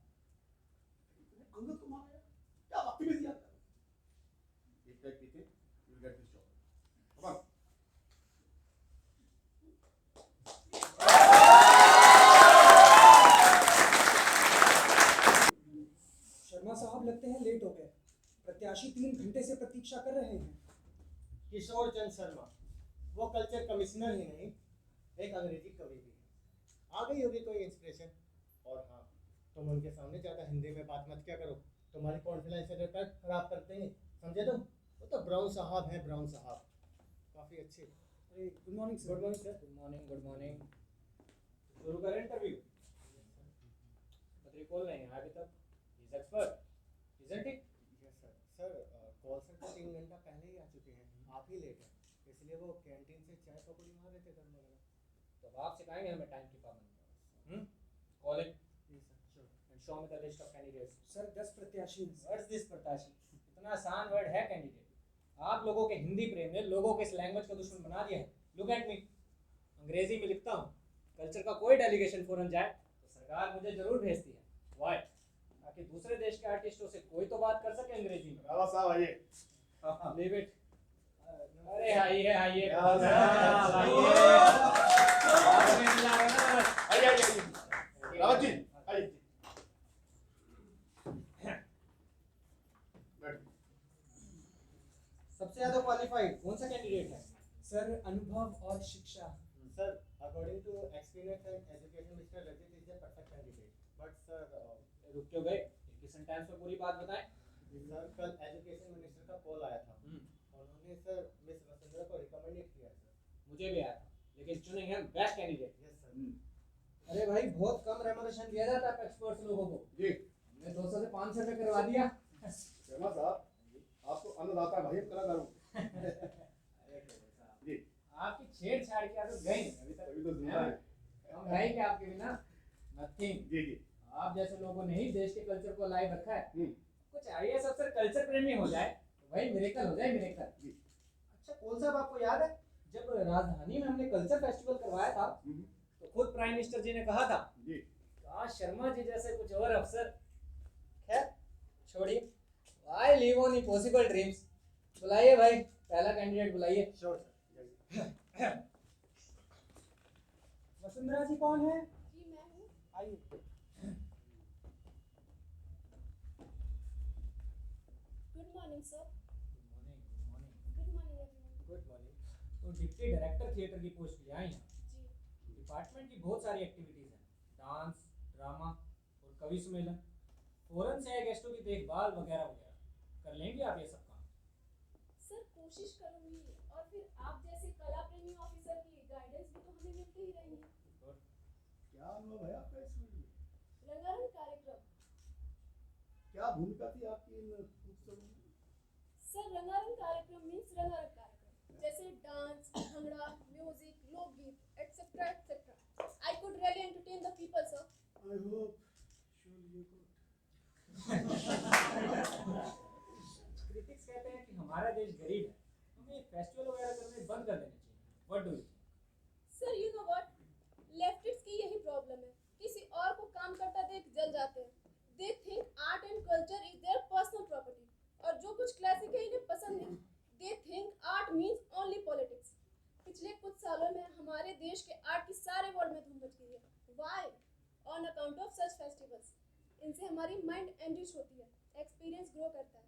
अंगद को मारा यार, क्या वक्त भी दिया। एक पैक पीते, you will get this job. Come on. Sharma साहब लगते हैं लेट हो गए। प्रत्याशी 3 घंटे से प्रतीक्षा कर रहे हैं। किशोर चंद शर्मा, वो कल्चर कमिश्नर ही नहीं एक अंग्रेजी कवि भी है। आ गई होगी कोई इंस्पिरेशन। और हाँ, तुम उनके सामने ज़्यादा हिंदी में बात मत क्या करो, तुम्हारी कॉन्फिडेंस लेवल खराब करते हैं, समझे तुम? वो तो ब्राउन साहब हैं, ब्राउन साहब, काफ़ी अच्छे। अरे good morning sir. Good morning sir. Good morning, good morning. शुरू करें इंटरव्यू? बट रिकॉल नहीं है अभी तक। Is expert, isn't it? Yes sir. Sir call centre 3 घंटा पहले ही आ चुके हैं, आप ही लेट हैं, इसलिए वो कैंटीन से चाय पकौड़ी मार रहे थे गर्म वगैरह। तो आप सिखाएंगे हमें टाइम की पाबंदी। कॉल इट जी sir, sure. And show me the list of candidates. Sir 10 प्रत्याशी हैं। व्हाट्स दिस प्रत्याशी? इतना आसान वर्ड है कैंडिडेट? आप लोगों के हिंदी प्रेम ने लोगों को इस लैंग्वेज का दुश्मन बना दिया है। लुक एट मी, अंग्रेजी में लिखता हूँ। कल्चर का कोई डेलीगेशन फॉरेन जाए तो सरकार मुझे जरूर भेजती है। व्हाई? ताकि दूसरे देश के आर्टिस्टों से कोई तो बात कर सके अंग्रेजी में। रावत साहब आइए। Leave it. अरे आइए आइए आइए। रावत जी आइए। सबसे ज्यादा क्वालिफाइड कौन सा कैंडिडेट है? सर अनुभव और शिक्षा। Sir according to experience and education mister Rajit is the perfect candidate. But sir रुक क्यों गए? एक ही सेंटेंस में पूरी बात बताएं। सर कल एजुकेशन मिनिस्टर का कॉल आया था, उन्होंने सर मिस वसुंधरा को रिकमेंडेड किया सर। मुझे भी आया था, लेकिन चुनेंगे हम बेस्ट कैंडिडेट। Yes sir. अरे भाई बहुत कम रेमोनेशन दिया जाता है एक्सपर्ट्स लोगों को। जी हमने 200 से 500 रुपए करवा दिया। शर्मा साहब, आप तो अन्नदाता भाई, हम कलाकार हूँ। अरे साहब जी आपकी छेड़छाड़ की आदत गई नहीं अभी तक। अभी तो जिंदा है। हम रहे क्या आपके बिना? नथिंग। जी जी। आप जैसे लोगों ने ही देश के कल्चर को लाइव रखा है। हम्म। कुछ आईएएस अफसर कल्चर प्रेमी हो जाए तो भाई मिरेकल हो जाए, मिरेकल। जी। अच्छा कौन साहब, आपको याद है जब राजधानी में हमने कल्चर फेस्टिवल करवाया था तो खुद प्राइम मिनिस्टर जी ने कहा था जी। काश शर्मा जी जैसे कुछ और अफसर। खैर छोड़िए, I live on impossible dreams. बुलाइए भाई, पहला कैंडिडेट बुलाइए। Sure sir. वसुंधरा जी कौन है? जी मैं हूँ। आइए। Good morning sir. Good morning. Good morning everyone. Good morning. तो डिप्टी डायरेक्टर थिएटर की पोस्ट पे आई हैं। जी डिपार्टमेंट की बहुत सारी एक्टिविटीज हैं, डांस, ड्रामा और कवि सम्मेलन, फॉरेन से आए गेस्टों की देखभाल वगैरह वगैरह। कर लेंगे आप ये सब काम? सर कोशिश करूंगी, और फिर आप जैसे कला प्रेमी ऑफिसर की गाइडेंस भी तो हमें मिलती ही रहेंगी। क्या अनुभव है आपका इस फील्ड में? रंगारंग कार्यक्रम। क्या भूमिका थी आपकी इन उत्सवों में? सर रंगारंग कार्यक्रम मीन्स रंगारंग कार्यक्रम, जैसे डांस, भंगड़ा, म्यूजिक, लोकगीत etcetera etcetera. I could really entertain the people sir. I hope surely you could. Critics कहते हैं कि हमारा देश गरीब है, हमें फेस्टिवल वगैरह करने बंद कर देने चाहिए। What do you? Sir you know what, leftist की यही प्रॉब्लम है, किसी और को काम करता देख जल जाते हैं। They think art and culture is their personal property, और जो कुछ क्लासिक है इन्हें पसंद नहीं। They think art means only politics. पिछले कुछ सालों में हमारे देश के आर्ट की सारे वर्ल्ड में धूम मच गई है। Why? On account of such festivals. इनसे हमारी माइंड एनरिच होती है, एक्सपीरियंस ग्रो करता है।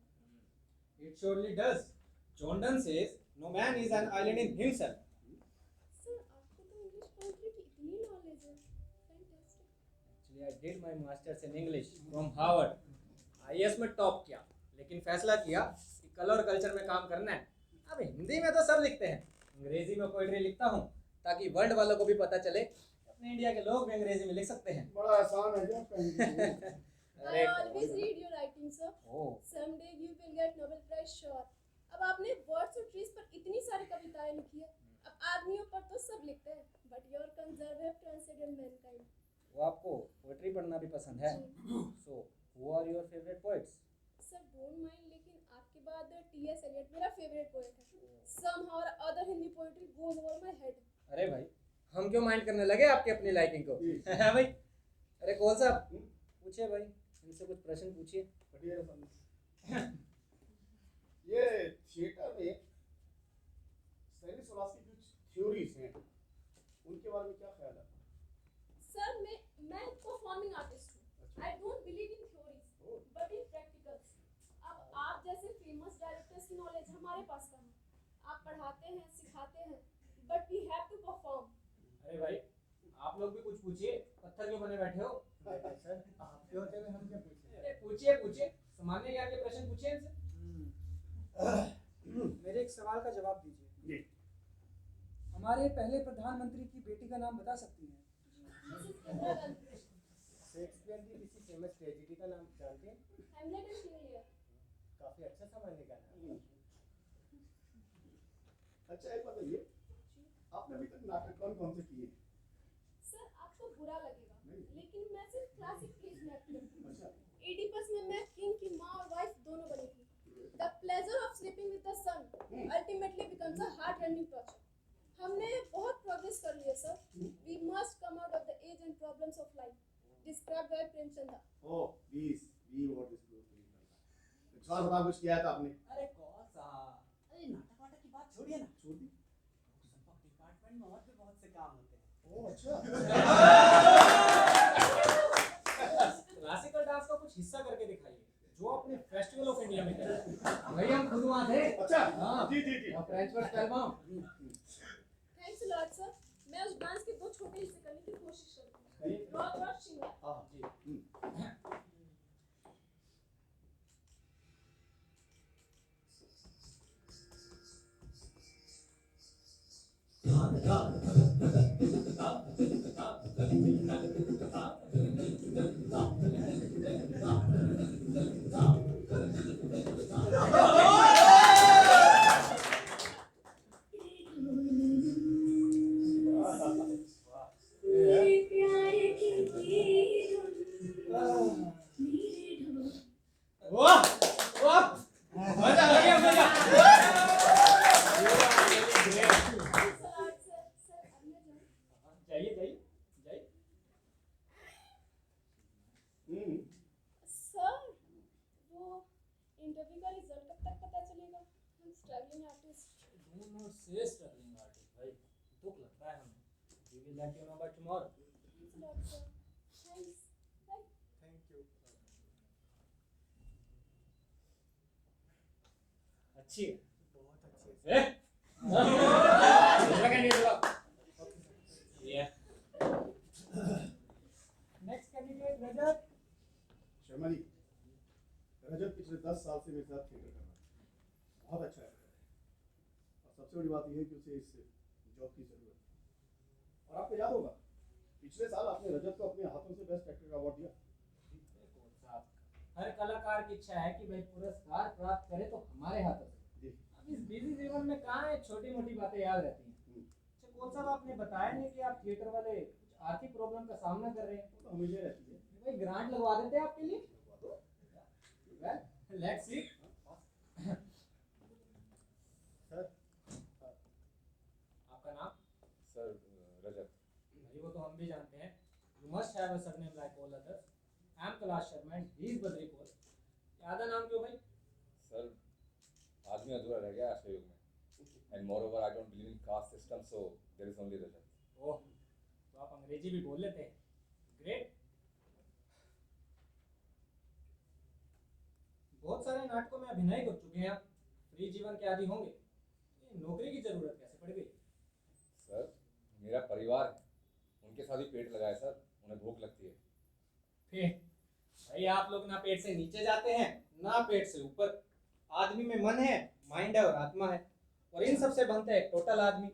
It surely does. John Donne says, "No man is an island in himself." Sir आपको तो इंग्लिश पोएट्री की इतनी नॉलेज है, fantastic. Actually, I did my masters in English from Harvard. IAS में टॉप किया, लेकिन फैसला किया कि कला और कल्चर में काम करना है। अब हिंदी में तो सब लिखते हैं, अंग्रेजी में पोएट्री लिखता हूँ ताकि वर्ल्ड वालों को भी पता चले अपने इंडिया के लोग भी अंग्रेजी में लिख सकते हैं। बड़ा आसान है जी आपका Hindi. I always read your writing, sir. Oh, Someday you will get Nobel Prize sure. अब आपने वर्ड्स और ट्रीज पर इतनी सारी कविताएं लिखी है, अब आदमियों पर तो सब लिखते हैं, but your conserve have transcended mankind. वो आपको पोएट्री पढ़ना भी पसंद है? So, who are your favorite poets? Sir don't mind, लेकिन आपके बाद T.S. Eliot मेरा फेवरेट पोएट है। Somehow or other Hindi poetry goes over my head. अरे भाई, हम क्यों माइंड करने लगे आपकी अपनी लाइकिंग को? है भाई? अरे कौन साहब, पूछिए भाई, इनसे कुछ प्रश्न पूछिए। बढ़िया है सामने। ये थिएटर में स्टेनिस्लॉवस्की की कुछ थ्योरीज हैं, उनके बारे में क्या ख्याल है? Sir मैं परफॉर्मिंग आर्टिस्ट हूँ। I don't believe in theories, but in practicals. अब आप जैसे फेमस डायरेक्टर्स की नॉलेज हमारे पास कहाँ? आप पढ़ाते हैं, सिखाते हैं, but we have to perform. अरे भाई पूछिए, पत्थर क्यों बने बैठे हो? सर आपके होते हुए हम क्या पूछे? पूछिए पूछिए, सामान्य ज्ञान के प्रश्न पूछिए इनसे। मेरे एक सवाल का जवाब दीजिए। जी। हमारे पहले प्रधानमंत्री की बेटी का नाम बता सकती हैं? शेक्सपियर की किसी फेमस ट्रेजेडी का नाम जानते हैं? Hamlet and Juliet. काफी अच्छा समय निकाला। अच्छा एक बताइए, आपने अभी तक नाटक कौन कौन से किए? सर आपको बुरा लगेगा नहीं। लेकिन मैं सिर्फ क्लासिक प्लेस में एक्ट करती हूँ। अच्छा। एडिपस में मैं किंग की माँ और वाइफ दोनों बनी थी। The pleasure of sleeping with the sun ultimately becomes a heart rending torture. हमने बहुत प्रोग्रेस कर ली है sir. We must come out of the age and problems of life described by Premchand. Oh please we want this group. एक सवाल बताओ, कुछ किया है था आपने? अरे कौन सा, अरे नाटक वाटक की बात छोड़िए ना, छोड़ दी। संपर्क डिपार्टमेंट में और भी बहुत से काम होते हैं। ओह अच्छा। क्लासिकल डांस का कुछ हिस्सा करके दिखाइए जो अपने फेस्टिवल ऑफ इंडिया में करें। भाई हम खुद वहाँ थे। अच्छा हाँ। जी जी जी। फ्रेंच वर्ड करवा। Thanks lot sir. मैं उस डांस के 2 छोटे हिस्से करने की कोशिश करती हूँ। रॉक रॉक शिंगा। हाँ जी। वाह वाह, मजा आ गया मजा। Thanks lot sir. सर अब मैं जाऊँ? जाइए जाइए जाइए। सर वो इंटरव्यू का रिजल्ट कब तक पता चलेगा? हम स्ट्रगलिंग आर्टिस्ट। दोनों से स्ट्रगलिंग आर्टिस्ट भाई, दुख लगता है हमें। We will let you know by tomorrow. Thanks lot sir. Thanks. Bye. Thank you. अच्छी है। बहुत अच्छे से। ए लगा नहीं लगा। ये नेक्स्ट कैंडिडेट रजत। शर्मा जी, रजत पिछले 10 साल से मेरे साथ थिएटर कर रहा है। बहुत अच्छा है और सबसे बड़ी बात यह है कि उसे इस जॉब की जरूरत है। और आपको याद होगा, पिछले साल आपने रजत को अपने हाथों से बेस्ट एक्टर का अवार्ड दिया। हर कलाकार की इच्छा है कि भाई पुरस्कार प्राप्त करे तो हमारे हाथों से। जी। अब इस बिजी जीवन में कहाँ है छोटी मोटी बातें याद रहती हैं। अच्छा कौन साहब आपने बताया नहीं कि आप थिएटर वाले कुछ आर्थिक प्रॉब्लम का सामना कर रहे हैं? वो तो हमेशा रहती है। भाई ग्रांट लगवा देते हैं आपके लिए। Well let's see. सर आपका नाम? सर रजत। भाई वो तो हम भी जानते हैं। You must have a surname like all others. I am Kailash Sharma and he is Badri Kaur. आधा नाम क्यों भाई? सर आदमी अधूरा रह गया आज के युग में। And moreover I don't believe in caste system, so there is only Rajat. ओह तो आप अंग्रेजी भी बोल लेते हैं। ग्रेट। बहुत सारे नाटकों में अभिनय कर चुके हैं आप। फ्री जीवन के आदी होंगे। ये नौकरी की जरूरत कैसे पड़ गई? सर मेरा परिवार है, उनके साथ ही पेट लगाए सर, उन्हें भूख लगती है। पेट? भाई आप लोग ना पेट से नीचे जाते हैं ना पेट से ऊपर। आदमी में मन है, माइंड है और आत्मा है, और इन सब से बनता है एक टोटल आदमी,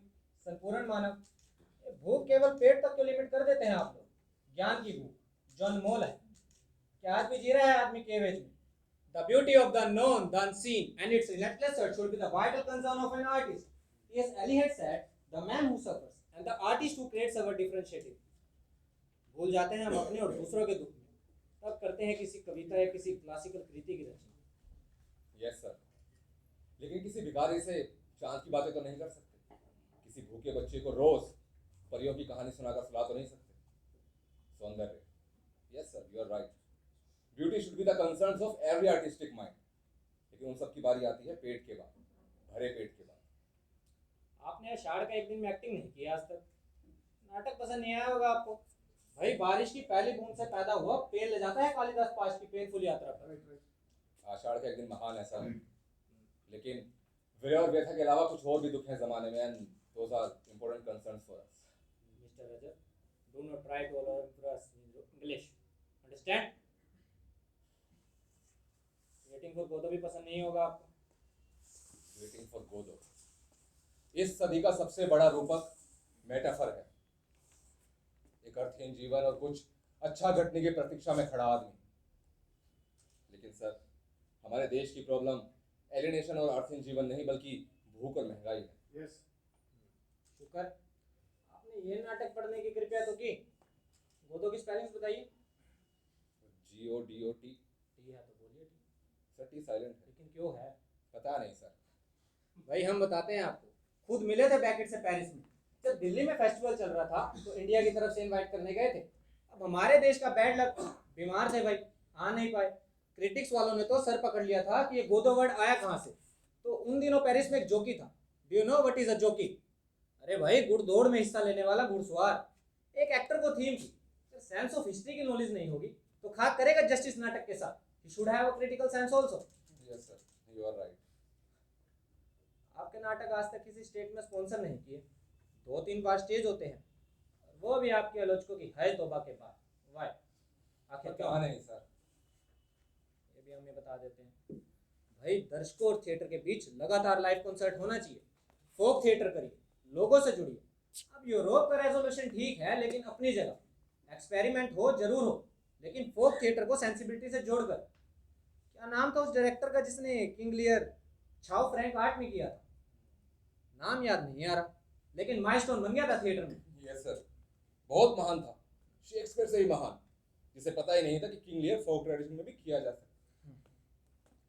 संपूर्ण मानव। ये भूख केवल पेट तक क्यों लिमिट कर देते हैं आप लोग? ज्ञान की भूख जो अनमोल है। क्या आज भी जी रहा है आदमी केवेज में? The beauty of the unknown, the unseen, and its relentless search should be the vital concern of an artist. T.S. Eliot said, "The man who suffers and the artist who creates our differentiating." भूल जाते हैं हम अपने और दूसरों के दुख में, तब करते हैं किसी कविता या किसी क्लासिकल कृति की रचना। यस सर, लेकिन किसी भिखारी से चांद की बातें तो नहीं कर सकते। किसी भूखे बच्चे को रोज परियों की कहानी सुनाकर सुला तो नहीं सकते। सौंदर्य, yes sir you are right, beauty should be the concerns of every artistic mind. लेकिन उन सब की बारी आती है पेट के बाद, भरे पेट के बाद। आपने आषाढ़ का एक दिन में एक्टिंग नहीं किया आज तक। नाटक पसंद नहीं आया होगा आपको। भाई बारिश की पहली बूंद से पैदा हुआ पेड़ ले जाता है कालिदास पास की पेनफुल यात्रा पर। आषाढ़ का एक दिन महान है सर, लेकिन विरह और व्यथा के अलावा कुछ और भी दुख हैं जमाने में, and those are important concerns for us. Mister Rajat, Do not try to impress me in English. Understand? Waiting for Godot भी पसंद नहीं होगा आपको। वेटिंग फॉर गोदो इस सदी का सबसे बड़ा रूपक मेटाफर है। एक अर्थहीन जीवन और कुछ अच्छा घटने की प्रतीक्षा में खड़ा आदमी। लेकिन सर, हमारे देश की प्रॉब्लम एलिनेशन और अर्थहीन जीवन नहीं बल्कि भूख और महंगाई है। यस शुक्र आपने ये नाटक पढ़ने की कृपया तो की। गोदो की स्पेलिंग्स बताइए। GODOT। टी है तो बोलिए टी। सर टी साइलेंट है। लेकिन क्यों है? पता नहीं सर। भाई हम बताते हैं आपको। खुद मिले थे बैकेट से पेरिस में। जब दिल्ली में फेस्टिवल चल रहा था तो इंडिया की तरफ से इनवाइट करने गए थे। अब हमारे देश का बैड लक, बीमार थे भाई, आ नहीं पाए। क्रिटिक्स वालों ने तो सर पकड़ लिया था कि ये गोदो वर्ड आया कहाँ से। तो उन दिनों पेरिस में एक जोकी था। Do you know what is a जोकी? अरे भाई, घुड़दौड़ में हिस्सा लेने वाला घुड़सवार। एक एक्टर को थीम की सेंस ऑफ हिस्ट्री की नॉलेज नहीं होगी तो खाक करेगा जस्टिस नाटक के साथ। He should have a critical sense also. Yes sir, you are right. आपके नाटक आज तक किसी स्टेट में स्पॉन्सर नहीं किए। 2-3 बार स्टेज होते हैं, वो भी आपके आलोचकों की है तौबा के बाद। वाई? आखिर क्यों? पता नहीं सर। ये भी हमें बता देते हैं भाई, दर्शकों और थिएटर के बीच लगातार लाइव कॉन्सर्ट होना चाहिए। फोक थिएटर करिए, लोगों से जुड़िए। अब यूरोप का रेजोल्यूशन ठीक है लेकिन अपनी जगह। एक्सपेरिमेंट हो जरूर हो, लेकिन फोक थिएटर को सेंसिबिलिटी से जोड़कर। क्या नाम था उस डायरेक्टर का जिसने किंग लियर छाओ फ्रैंक आर्ट में किया था? नाम याद नहीं आ रहा, लेकिन माइलस्टोन बन गया था थिएटर में। यस सर, बहुत महान था, शेक्सपियर से ही महान, जिसे पता ही नहीं था कि किंग लियर फोक ट्रेडिशन में भी किया जा सकता।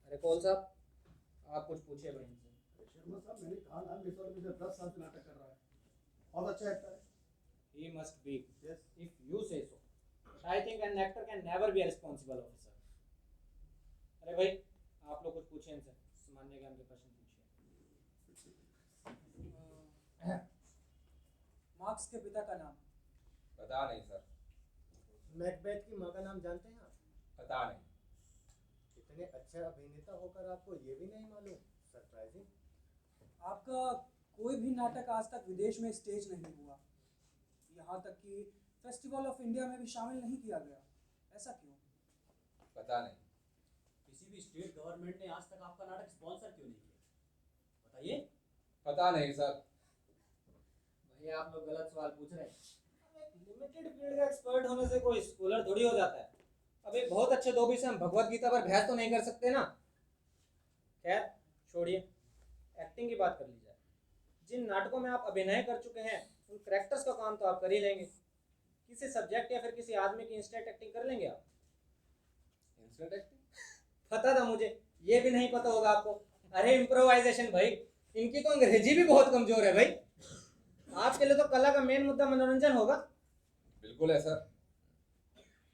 अरे कौल साहब, आप कुछ पूछिए बहन से। शर्मा साहब, मैंने कहा ना मिसर में 10 साल से नाटक कर रहा है, बहुत अच्छा एक्टर है। He must be. Yes. If you say so. I think an actor can never be a responsible officer. अरे भाई, आप लोग कुछ पूछे इनसे, सामान्य ज्ञान के प्रश्न पूछिए। मार्क्स के पिता का नाम? पता नहीं सर। मैकबेथ की माँ का नाम जानते हैं आप? पता नहीं। इतने अच्छे अभिनेता होकर आपको ये भी नहीं मालूम? सरप्राइजिंग। आपका कोई भी नाटक आज तक विदेश में स्टेज नहीं हुआ, यहाँ तक कि फेस्टिवल ऑफ इंडिया में भी शामिल नहीं किया गया। ऐसा क्यों? पता नहीं। किसी भी स्टेट गवर्नमेंट ने आज तक आपका नाटक स्पॉन्सर क्यों नहीं किया, बताइए। पता नहीं सर। भाई आप लोग गलत सवाल पूछ रहे हैं। लिमिटेड फील्ड का एक्सपर्ट होने से कोई स्कॉलर थोड़ी हो जाता है। अब एक बहुत अच्छे धोबी से हम भगवत गीता पर बहस तो नहीं कर सकते ना। खैर छोड़िए, एक्टिंग की बात कर ली जाए। जिन नाटकों में आप अभिनय कर चुके हैं उन कैरेक्टर्स का काम तो आप कर ही लेंगे। किसी सब्जेक्ट या फिर किसी आदमी की इंस्टेंट एक्टिंग कर लेंगे आप? Instant acting? पता था मुझे, ये भी नहीं पता होगा आपको। अरे इम्प्रोवाइजेशन भाई, इनकी तो अंग्रेजी भी बहुत कमजोर है भाई। आपके लिए तो कला का मेन मुद्दा मनोरंजन होगा। बिल्कुल है सर।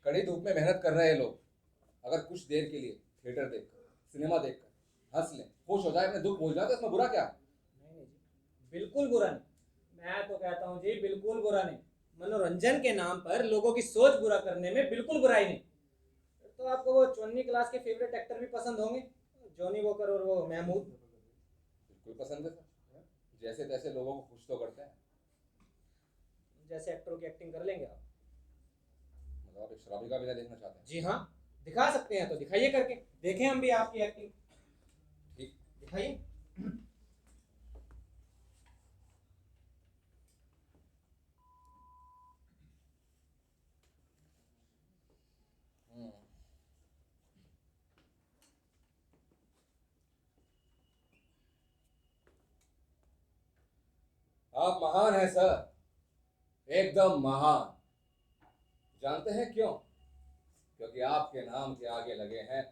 कड़ी धूप में मेहनत कर रहे हैं लोग, अगर कुछ देर के लिए थिएटर देखकर, सिनेमा देखकर हंस लें, खुश हो जाए, अपने दुख भूल जाए तो इसमें बुरा क्या? नहीं जी, बिल्कुल बुरा नहीं। मैं तो कहता हूँ जी, बिल्कुल बुरा नहीं। मनोरंजन के नाम पर लोगों की सोच बुरा करने में बिल्कुल बुराई नहीं। तो आपको वो 24वीं क्लास के फेवरेट एक्टर भी पसंद होंगे, जॉनी वॉकर और वो महमूद। बिल्कुल पसंद है सर। जैसे तैसे लोगों को खुश तो करते हैं। जैसे एक्टरों की एक्टिंग कर लेंगे आप? मतलब आप एक शराबी का भी नहीं देखना चाहते हैं? जी हाँ, दिखा सकते हैं तो दिखाइए करके, देखें हम भी आपकी एक्टिंग। ठीक, दिखाइए। आप महान हैं सर, एकदम महान। जानते हैं क्यों? क्योंकि आपके नाम के आगे लगे हैं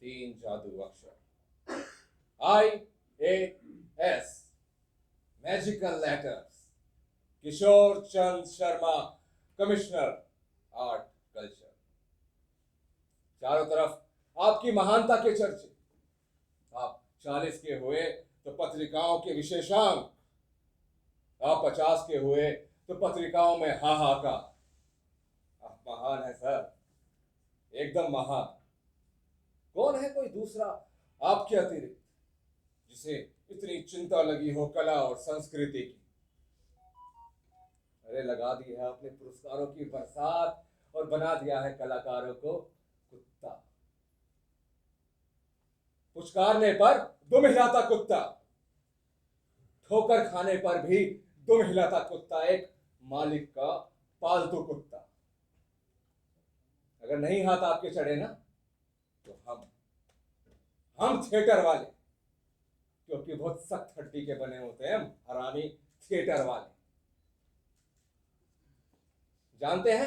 3 जादू अक्षर, IAS, मैजिकल लेटर्स। किशोर Chand Sharma, commissioner art culture. चारों तरफ आपकी महानता के चर्चे। आप 40 के हुए तो पत्रिकाओं के विशेषांक, आप 50 के हुए तो पत्रिकाओं में हाहाकार। आप महान है सर, एकदम महान। कौन है कोई दूसरा आपके अतिरिक्त जिसे इतनी चिंता लगी हो कला और संस्कृति की? अरे लगा दी है अपने पुरस्कारों की बरसात और बना दिया है कलाकारों को कुत्ता। पुचकारने पर दुम हिलाता कुत्ता, ठोकर खाने पर भी दुम हिलाता कुत्ता, एक मालिक का पालतू कुत्ता। अगर नहीं हाथ आपके चढ़े ना तो हम थिएटर वाले, क्योंकि बहुत सख्त हड्डी के बने होते हैं हम हरामी थिएटर वाले। जानते हैं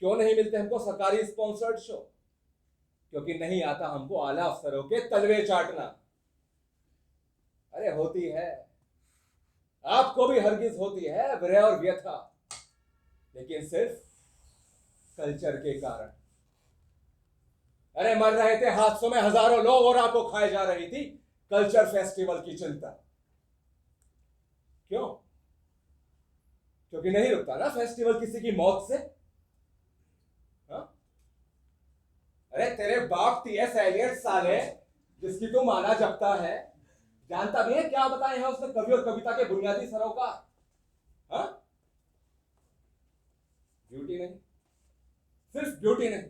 क्यों नहीं मिलते हमको सरकारी स्पॉन्सर्ड शो? क्योंकि नहीं आता हमको आला अफसरों के तलवे चाटना। अरे होती है, आपको भी हरगिज होती है विरह और व्यथा, लेकिन सिर्फ कल्चर के कारण। अरे मर रहे थे हादसों में हजारों लोग और आपको खाए जा रही थी कल्चर फेस्टिवल की चिंता। क्यों? क्योंकि नहीं रुकता ना फेस्टिवल किसी की मौत से। हा? अरे तेरे बाप टीएस एलियट साले, जिसकी तू माना जपता है, जानता भी है क्या बताए हैं उसने कवि और कविता के बुनियादी सरोकार? हाँ? ब्यूटी नहीं, सिर्फ ब्यूटी नहीं,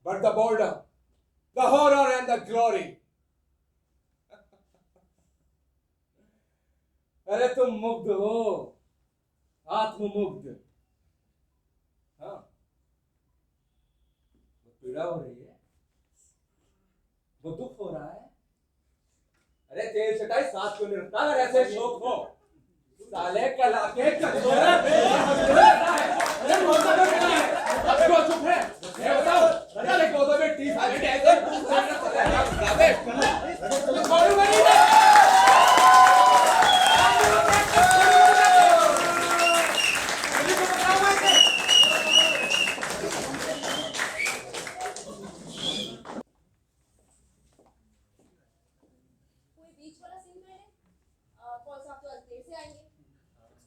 but the boredom, the horror and the glory. अरे तुम मुग्ध हो, आत्ममुग्ध। हाँ, वो पीड़ा हो रही है, वो दुख हो रहा है। अरे तेल चटाई साथ क्यों नहीं रखता? अगर ऐसे शौक हो साले कला के चुप है, बताओ पौधों में टी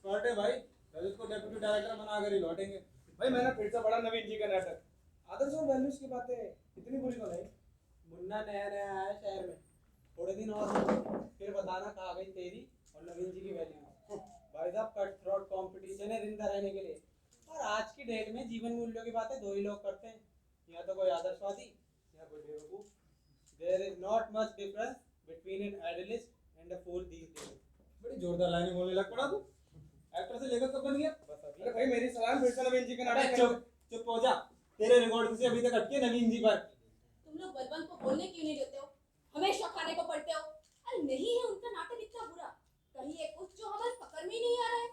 एक्सपर्ट है भाई, रजत को डेप्यूटी डायरेक्टर बनाकर ही लौटेंगे। भाई मैंने फिर से पढ़ा नवीन जी का नाटक, आदर्श और वैल्यूज की बातें इतनी बुरी तो नहीं। मुन्ना नया नया आया शहर में, थोड़े दिन और फिर बताना कहाँ गई तेरी और नवीन जी की वैल्यू। भाई साहब कट थ्रोट कंपटीशन है जिंदा रहने के लिए, और आज की डेट में जीवन मूल्यों की बातें दो ही लोग करते हैं, या तो कोई आदर्शवादी या कोई बेवकूफ। There is not much difference between an idealist and a fool these days. बड़ी जोरदार लाइनें बोलने लग पड़ा तू। एक्टर से लेकर कब बन गया? बस अभी। अरे भाई मेरी सलाम फिर से नवीन जी का नाटक। चुप हो जा, तेरे रिकॉर्ड से अभी तक अटके नवीन जी पर। तुम लोग बलवंत को बोलने क्यों नहीं देते हो? हमेशा खाने को पड़ते हो। अरे नहीं है उनका नाटक इतना बुरा, कहीं एक कुछ जो हमारे पकड़ में ही नहीं आ रहा है।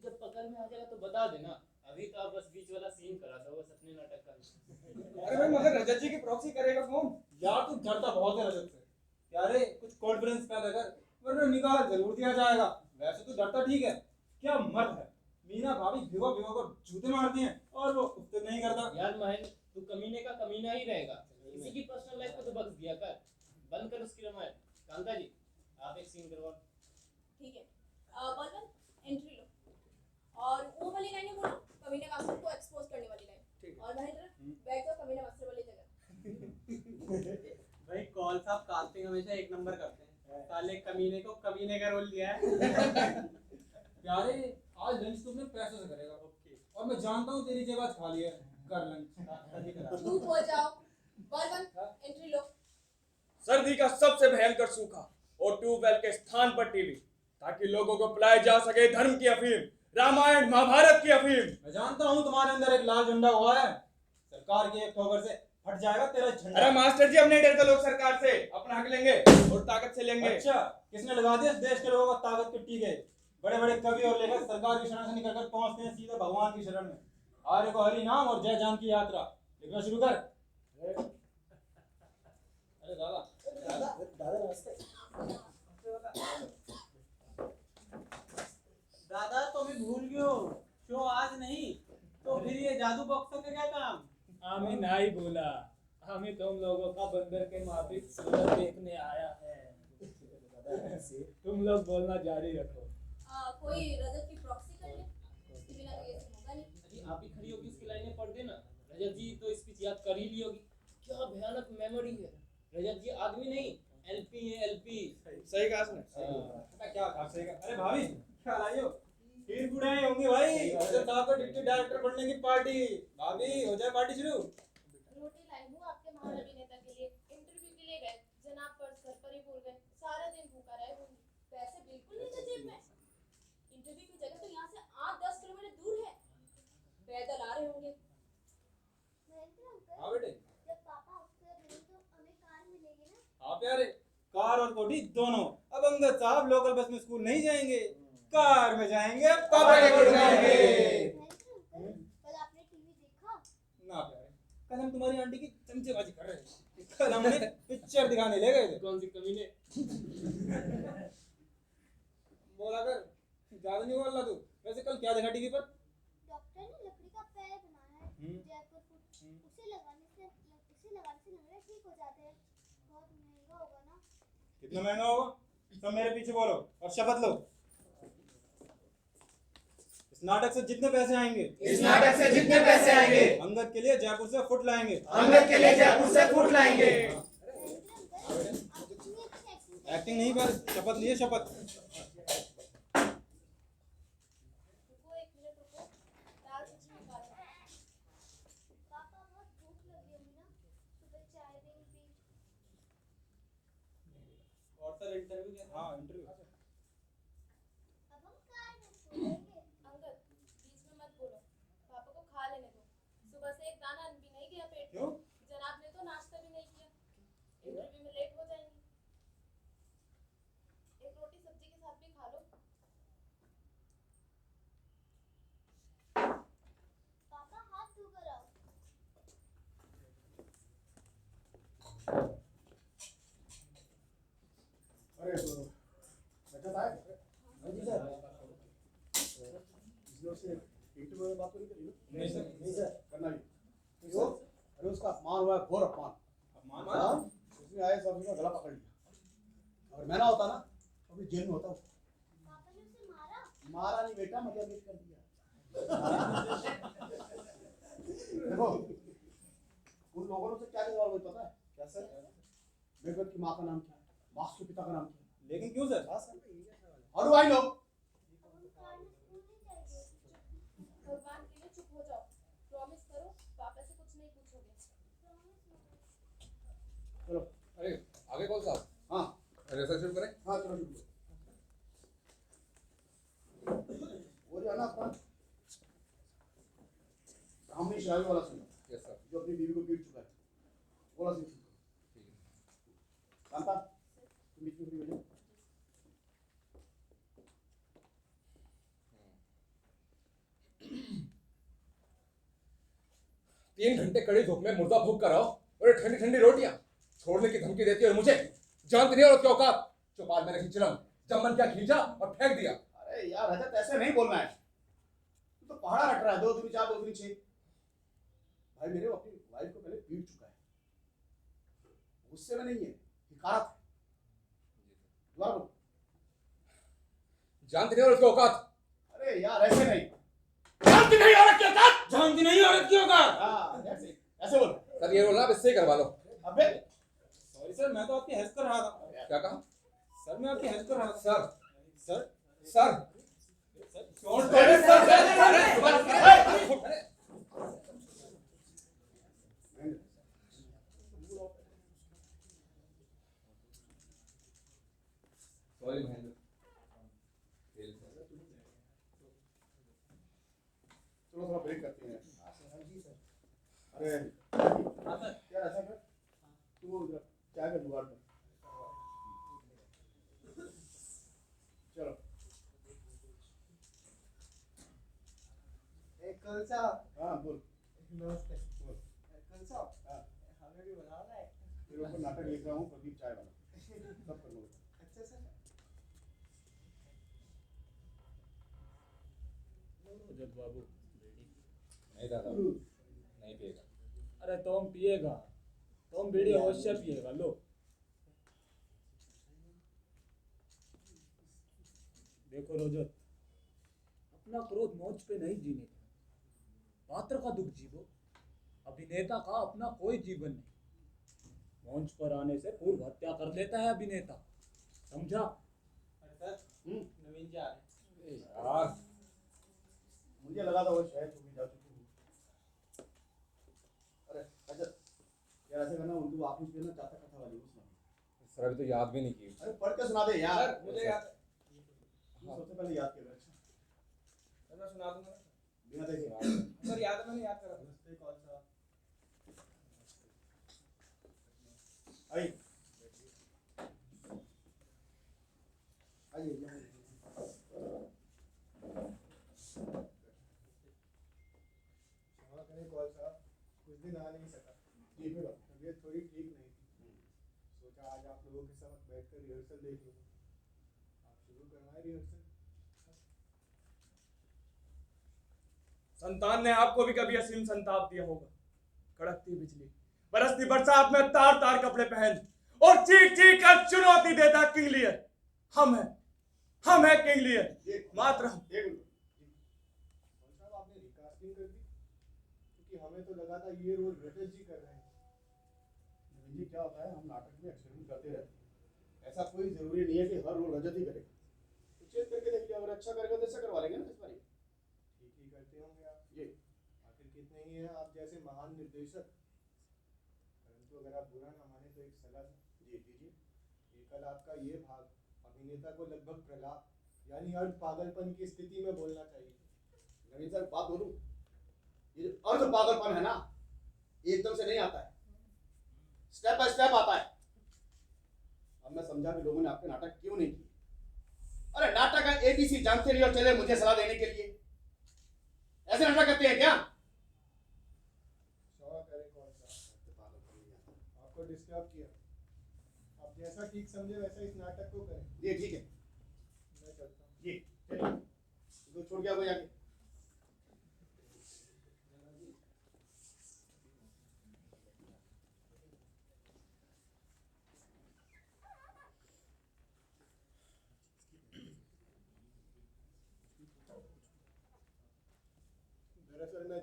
जब पकड़ में आ जाएगा तो बता देना, अभी तो आप बस बीच वाला सीन करा दो बस अपने नाटक का। अरे भाई मगर रजत जी की प्रॉक्सी करेगा कौन? यार तू डरता बहुत है रजत से। यार कुछ कॉन्फिडेंस पैदा कर, वरना निकाल जरूर दिया जाएगा। वैसे तो डरता ठीक है, क्या मर्द है। मीना भाभी भिगो भिगो कर जूते मारती हैं और वो उससे नहीं करता। यार महेंद्र, तू कमीने का कमीना ही रहेगा, किसी की पर्सनल लाइफ को तो बख्श दिया कर, बंद कर उसकी रामायण। कांता जी आप एक सीन करवाओ। ठीक है, बलवंत एंट्री लो और वो वाली लाइनें बोलो, कमीने मास्टर को एक्सपोज करने वाली लाइन। और महेंद्र बैठ जाओ कमीने मास्टर वाली जगह। भाई कॉल साहब कास्टिंग हमेशा एक नंबर करते हैं, साले कमीने को कमीने का रोल दिया है। प्यारे आज लंच तुमने पैसे से करेगा। ओके, और मैं जानता हूँ तेरी जेब आज खाली है, कर लंच। चुप हो जाओ। बलवंत एंट्री लो। सर्दी का सबसे भयंकर सूखा और ट्यूबवेल के स्थान पर टीवी, ताकि लोगों को पिलाई जा सके धर्म की अफीम, रामायण महाभारत की अफीम। मैं जानता हूँ तुम्हारे अंदर एक लाल झंडा हुआ है, सरकार की एक ठोकर से फट जाएगा तेरा झंडा। अरे मास्टर जी, अब नहीं डरते लोग सरकार से, अपना हक लेंगे और ताकत से लेंगे। अच्छा, किसने लगा दिया इस देश के लोगों को ताकत के टीके? बड़े बड़े कवि और लेखक सरकार की शरण से निकलकर पहुंचते हैं सीधे भगवान की शरण में। आर्य को हरि नाम और जय जान की यात्रा। लिखना शुरू कर। अरे दादा नमस्ते। दादा तुम्हें भूल गयो, शो आज नहीं तो फिर ये जादू बॉक्सों का क्या काम? हमें नहीं बोला, हमें तुम लोगों का बंदर के माफिक सूरत देखने आया है। तुम लोग बोलना जारी रखो। कोई रजत की प्रॉक्सी कर ले, इसके बिना तो ये होगा नहीं। अजी आप ही खड़ी होगी उसकी लाइनें पढ़ देना, रजत जी तो स्पीच याद कर ही ली होगी। क्या भयानक मेमोरी है रजत जी, आदमी नहीं एलपी है एलपी। सही कहा उसने। क्या कहा सही कहा। अरे भाभी क्या लाई हो? फिर बुढ़ाई होंगी भाई। अफसर साहब को डिप्टी डायरेक्टर बनने की पार्टी। भाभी हो जाए पार्टी शुरू। रोटी लाई हूँ आपके महान अभिनेता के लिए। इंटरव्यू के लिए गए, जनाब पर्स घर पर ही भूल गए। सारा दिन भूखा रहे होंगे। पैसे बिल्कुल नहीं थे जेब में। इंटरव्यू की जगह तो यहाँ से 8-10 किलोमीटर दूर है। पैदल आ रहे होंगे। महेंद्र अंकल, हाँ बेटे। जब पापा अफसर हैं तो हमें कार मिलेगी ना? हाँ प्यारे, कार और कोठी दोनों। अब अंगद साहब लोकल बस में स्कूल नहीं जाएंगे, कार में जाएंगे, पापा के घर जाएंगे। महेंद्र अंकल, कल आपने टीवी देखा? ना प्यारे, कल हम तुम्हारी आंटी की चमचेबाजी कर रहे थे। कल हमने पिक्चर दिखाने ले गए थे। कौन सी कमीने? बोला कर, ज्यादा नहीं बोल रहा तू। वैसे कल क्या देखा टीवी पर? डॉक्टर ने लकड़ी का पैर बनाया है, जयपुर फुट। उसे लगाने से लंगड़े ठीक हो जाते हैं। बहुत महंगा होगा ना? कितना महंगा होगा? सब मेरे पीछे बोलो और शपथ लो। इस नाटक से जितने पैसे आएंगे, अंगद के लिए जयपुर से फुट लाएंगे। एक्टिंग नहीं, बस शपथ लिए, शपथ। रुको, 1 मिनट रुको। दाल सब्जी मंगा लो। पापा, बहुत भूख लगी होगी ना? सुबह चाय भी नहीं पी। और सर इंटरव्यू के, हाँ इंटरव्यू। अब हम कार में सोएंगे। अंगद, बीच में मत बोलो। पापा को खा लेने दो। सुबह से एक दाना भी नहीं गया पेट में। क्यों? जनाब ने तो नाश्ता भी नहीं किया। इंटरव्यू में लेट हो जाएंगे। एक रोटी सब्जी के साथ भी खा लो। पापा, हाथ धोकर आओ। अरे तो रजत आए? हाँ जी सर। इस लोग से इंटरव्यू में बात तो नहीं करी ना? नहीं सर। करना भी क्यों? अरे उसका अपमान हुआ है, घोर अपमान। हाँ, उसने आए सब का गला पकड़ लिया। और मैं ना होता ना अभी जेल में होता हूँ। पापा ने उसे मारा? मारा नहीं बेटा, मतलब मिस कर दिया। देखो, उन लोगों ने उसे क्या जवाब दिया पता है? क्या सर? मेघवत की माँ का नाम क्या? मास के पिता का नाम क्या? लेकिन क्यों sir? How do I know? अब हम कार में स्कूल नहीं जाएंगे। भगवान के लिए चुप हो जाओ। प्रॉमिस करो, पापा से कुछ नहीं पूछोगे। चलो। अरे आगे कौन साहब? हाँ रिहर्सल शुरू करें? हाँ चलो शुरू करो। वो जो है ना अपना ब्राह्मणी शाही वाला सुना, यस सर। जो अपनी बीवी को पीट चुका है, वो वाला सीन। कांता, तुम बीच में खड़ी हो जाओ। 3 घंटे कड़ी धूप में मुर्दा भूख कर आओ और ठंडी ठंडी रोटियां छोड़ने की धमकी देती है। और मुझे जानती नहीं और क्या औकात? चौपाल में रखी चिलम, जब मन क्या खींचा और फेंक दिया। अरे यार रजत, ऐसे नहीं बोलना है। तू तो पहाड़ा रट रहा है। 2 दूनी 4 2 दूनी 6। भाई मेरे अपनी वाइफ को पहले पीट चुका है, गुस्से में नहीं है, हिकारत है। दोबारा बोल। जानती नहीं और क्या औकात? अरे यार ऐसे नहीं। जानती नहीं औरत की औकात? जानती नहीं औरत की औकात? हाँ ऐसे बोल। सर ये रोल आप इससे ही करवा लो। अबे सॉरी सर, मैं तो आपकी हेल्प कर रहा था। क्या कहा? सर मैं आपकी हेल्प कर रहा था। सर सर सर छोड़ दो। सॉरी महेंद्र। चलो थोड़ा ब्रेक करते हैं। अरे यार ऐसा कर, तू वो उधर चाय का जुगाड़ कर। चलो। कल साहब। हाँ बोल। नमस्ते। बोल। कल साहब, हाँ हमें भी बनाना है। तेरे ऊपर नाटक लिख रहा हूँ, प्रदीप चाय वाला। सब कर लो। अच्छा सर। जब बाबू नहीं दादा नहीं पिएगा। अरे तुम पिएगा, तुम बीड़ी अवश्य पिएगा। लो देखो रजत, अपना क्रोध मौज पे नहीं जीने का, पात्र का दुख जीवो। अभिनेता का अपना कोई जीवन नहीं। मंच पर आने से पूर्व हत्या कर लेता है अभिनेता, समझा? सर नवीन जी आ रहे हैं। यार मुझे लगा था वो शायद तुम जा चुकी हो। अरे अच्छा यार ऐसे करना, उनको वापस देना चाहता कथा वाली उसमें। सर अभी तो याद भी नहीं की। अरे पढ़ के सुना दे यार। सर मुझे याद सबसे पहले याद कर। अच्छा मैं सुना दूंगा बिना देखे। सर याद है, मैंने याद करा था। नमस्ते कौन सा आई आइए क्षमा करें कौन सा कुछ दिन आ नहीं सका। जी फिर तबीयत थोड़ी ठीक नहीं थी। सोचा आज आप लोगों के साथ बैठकर रिहर्सल देख लूँ। आप शुरू करवाएं रिहर्सल। संतान ने आपको भी कभी असीम संताप दिया होगा। कड़कती बिजली, बरसती बरसात में तार तार कपड़े पहन और चीख चीख कर चुनौती देता किंग लियर। हम है किंग लियर, मात्र हम। कौन साहब आपने रिकास्टिंग कर दी? क्योंकि हमें तो लगा था ये रोल रजत जी कर रहे हैं। जी क्या होता है, हम नाटक में एक्सपेरिमेंट करते रहते हैं। ऐसा कोई जरूरी नहीं है कि हर रोल रजत ही करे। तो चेंज करके देख लिया, अगर अच्छा करेगा तो ऐसा करवा लेंगे ना इस बार। ठीक ही करते होंगे आप। जी आखिर कितने ही हैं आप जैसे महान निर्देशक। परंतु अगर आप बुरा ना माने तो एक सलाह जी दीजिए। ये कल आपका ये भाग अभिनेता को लगभग प्रलाप यानी अर्ध पागलपन की स्थिति में बोलना चाहिए। नवीन सर बात बोलूं, ये जो अर्ध पागलपन है ना, एकदम से नहीं आता है, स्टेप बाय स्टेप आता है। अब मैं समझा कि लोगों ने आपके नाटक क्यों नहीं किए। अरे नाटक का एबीसी जानते नहीं और चले मुझे सलाह देने के लिए। ऐसे नाटक करते हैं क्या? क्षमा करें कौन सा आपको डिस्टर्ब किया। आप जैसा ठीक समझे वैसा इस नाटक को करें। जी ठीक है, मैं चलता हूँ। जी चलिए, इसको छोड़ के आओ जाके। दरअसल मैं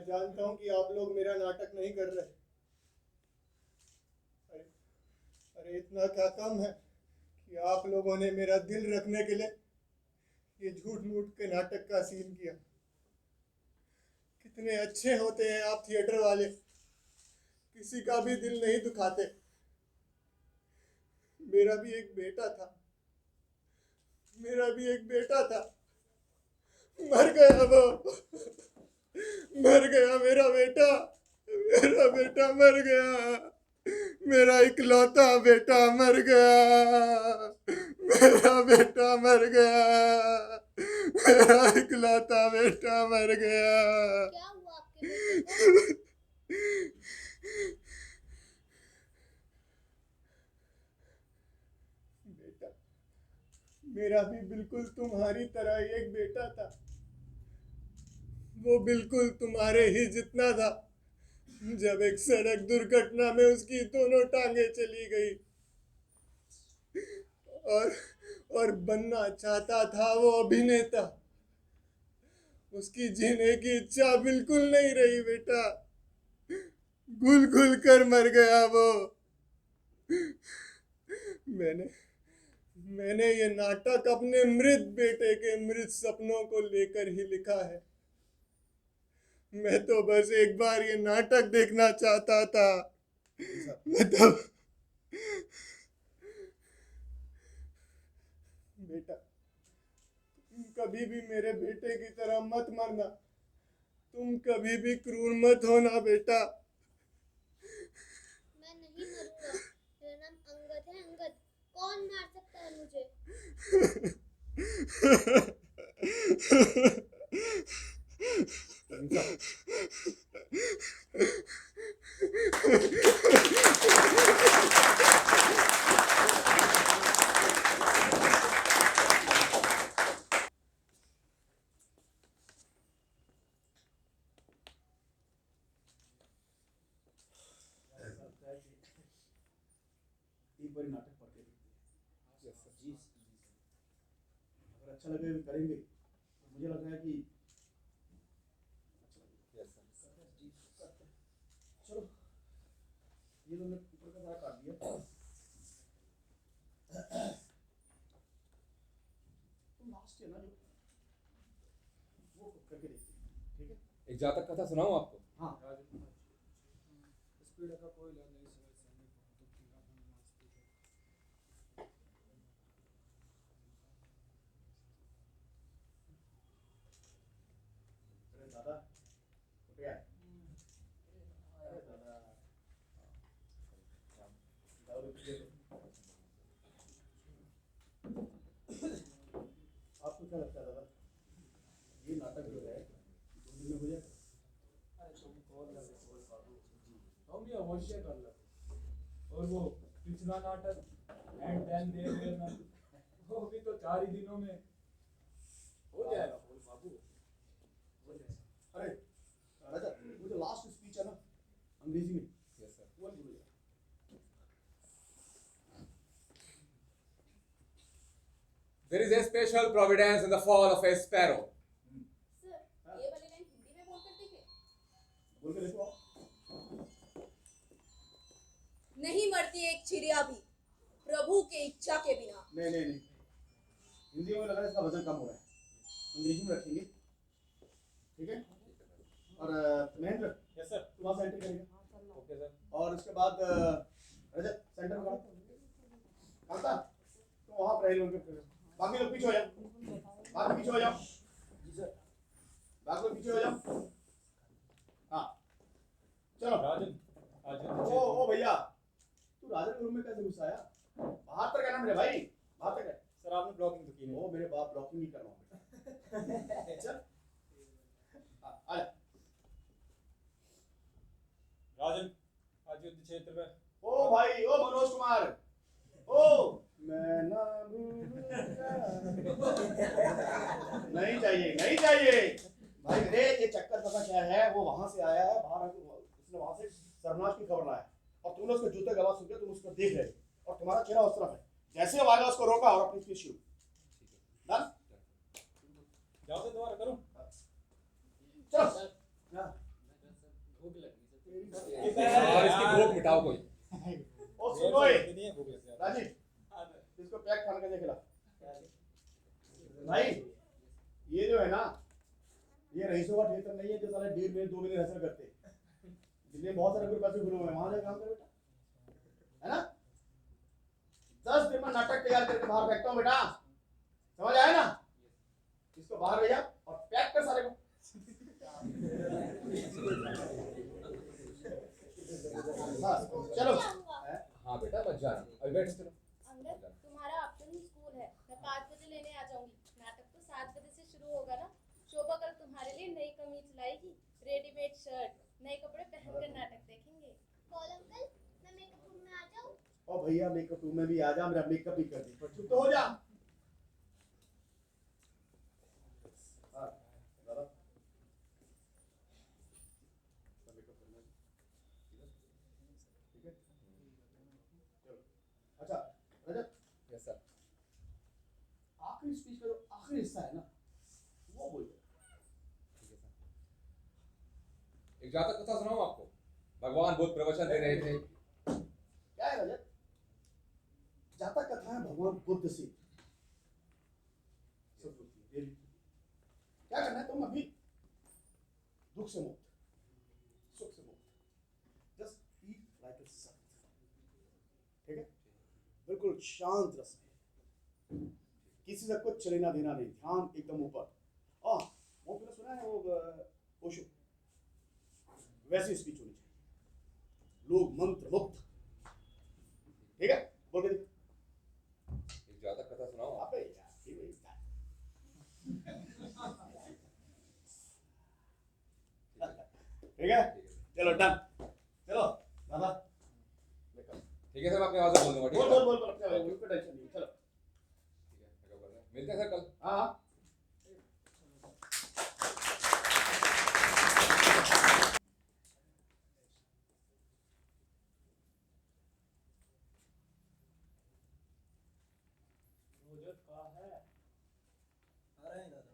जानता हूँ कि आप लोग मेरा नाटक नहीं कर रहे। अरे इतना क्या कम है कि आप लोगों ने मेरा दिल रखने के लिए ये झूठ मूठ के नाटक का सीन किया। कितने अच्छे होते हैं आप थिएटर वाले, किसी का भी दिल नहीं दुखाते। मेरा भी एक बेटा था, मर गया वो, मर गया मेरा बेटा मर गया, मेरा इकलौता बेटा मर गया, मेरा बेटा मर गया, मेरा इकलौता बेटा मर गया। क्या हुआ आपके बेटे को? बेटा, मेरा भी बिल्कुल तुम्हारी तरह एक बेटा था। वो बिल्कुल तुम्हारे ही जितना था। जब एक सड़क दुर्घटना में उसकी दोनों टांगे चली गई और बनना चाहता था वो अभिनेता। उसकी जीने की इच्छा बिल्कुल नहीं रही बेटा, घुल घुल कर मर गया वो। मैंने ये नाटक अपने मृत बेटे के मृत सपनों को लेकर ही लिखा है। मैं तो बस एक बार ये नाटक देखना चाहता था। मतलब बेटा, तुम कभी भी मेरे बेटे की तरह मत मरना। तुम कभी भी क्रूर मत होना बेटा। मैं नहीं मरूंगा। मेरा नाम अंगद है, अंगद। कौन मार सकता है मुझे? एक बार नाटक पढ़ के देखते हैं। जी अगर अच्छा लगे करेंगे। तो मुझे लग रहा है कि चलो ये तो मैं ऊपर का सारा काट दिया। तो लास्ट है ना जो करके देखते हैं, ठीक है? एक जातक कथा सुनाऊं आपको? हाँ। इस पीड़ा का कोई इलाज नहीं सिवाय सैनिक बहादुर की रावण मांस पूजा। अरे दादा, क्या है? अरे दादा, दारू पी लो। आपको क्या लगता है दादा, ये नाटक जो है 2 दिन में हो जाएगा? अरे तुम कॉल लगे कॉल बाबू, हम ये अवश्य कर लगे। और वो पिछला नाटक एंड देन देयर वेयर ना, वो भी तो 4 ही दिनों में हो जाएगा बोल बाबू, हो जाएगा। अरे राजा, वो जो लास्ट स्पीच है ना अंग्रेजी में, यस सर। वो बोलो यार। There is a special providence in the fall of a sparrow. Sir ये वाली लाइन हिंदी में बोल कर देखे। बोल के देखो आप। नहीं मरती एक चिड़िया भी प्रभु के इच्छा के बिना। नहीं नहीं नहीं, हिंदी में लग रहा है इसका वजन कम हो रहा है, अंग्रेजी में रखेंगे, ठीक है? और महेंद्र, यस सर। तुम वहाँ से एंट्री करेंगे, ओके सर। और उसके बाद रजत सेंटर में खड़ा, कांता तुम वहाँ पर रह लो, बाकी लोग पीछे हो जाओ, बाकी पीछे हो जाओ। जी सर। बाकी लोग पीछे हो जाओ। हाँ चलो। राजन ओ भैया, तू राजन के रूम में कैसे घुस आया? बाहर तक है ना मेरे भाई, बाहर तक है। सर आपने ब्लॉकिंग तो की नहीं। ओ मेरे बाप, ब्लॉकिंग नहीं कर रहा हूँ बेटा। चल आ जा। राजन आज युद्ध क्षेत्र में ओ भाई, ओ मनोज कुमार, ओ मैं ना भूलूंगा। नहीं चाहिए, नहीं चाहिए भाई। रे ये चक्कर पता क्या है, वो वहां से आया है बाहर आके, उसने वहां से सर्वनाश की खबर लाया और तुमने उसके जूते की आवाज सुन के तुम उसको देख रहे हो और तुम्हारा चेहरा उस तरफ है। जैसे वो आया उसको रोका और अपनी स्पीच शुरू। डन? जाओ से दोबारा करूं? चलो। और इसकी भूख मिटाओ कोई। ओ सुनो ये, नहीं है भूख लग गया। राजीव इसको पैक खाने के खिला भाई। ये जो है ना, ये रईसों का थिएटर नहीं है जो साले 1.5 महीने 2 महीने रिहर्सल करते। दिल्ली में बहुत सारे ग्रुप ऐसे खुले हुए हैं, वहां जाकर काम कर बेटा, है ना? 10 दिन में नाटक तैयार करके बाहर फेंकता हूँ बेटा, समझ आया ना? इसको बाहर भेजा और पैक कर सारे को। चलो। हाँ बेटा मत जाना, अभी बैठो चलो। अंदर तुम्हारा आफ्टरनून स्कूल है, मैं 5 बजे लेने आ जाऊंगी। नाटक तो 7 बजे से शुरू होगा ना। शोभा कल तुम्हारे लिए नई कमीज लाएगी, रेडीमेड शर्ट, नए कपड़े पहनकर नाटक देखेंगे। कॉल अंकल, मैं मेकअप रूम में आ जाऊं? ओ भैया मेकअप रूम में भी आ जा, मेरा मेकअप भी कर दे, पर चुप तो हो जा। हाँ, दादा। मेकअप करना है। ठीक है? चलो। अच्छा, रजत। Yes sir. आखिरी स्पीच का जो आखिरी हिस्सा है ना, वो बोल दो। ठीक है सर। एक जातक कथा सुनाऊं आपको? भगवान बुद्ध प्रवचन दे रहे थे। क्या है रजत? जातक कथा है भगवान बुद्ध से। क्या करना है तुम अभी? दुख से मुक्त, सुख से मुक्त, जस्ट ईट लाइक अ सन, ठीक है? बिल्कुल शांत रस में, किसी से कुछ लेना देना नहीं, ध्यान एकदम ऊपर। वो तुमने सुना है वो ओशो, वैसी स्पीच होनी चाहिए, लोग मंत्र मुक्त, ठीक है? बोल के देखो। एक जातक कथा सुनाऊं? अबे यार, ये वही था। ठीक है? चलो डन। चलो दादा। ठीक है सर, मैं अपनी आवाज में बोल दूंगा। ठीक है बोल बोल बोल, अपने उनको टेंशन नहीं। चलो ठीक है, मेकअप करना है। मिलते हैं सर कल। हाँ। रोजत कहाँ है? आ रहे हैं दादा।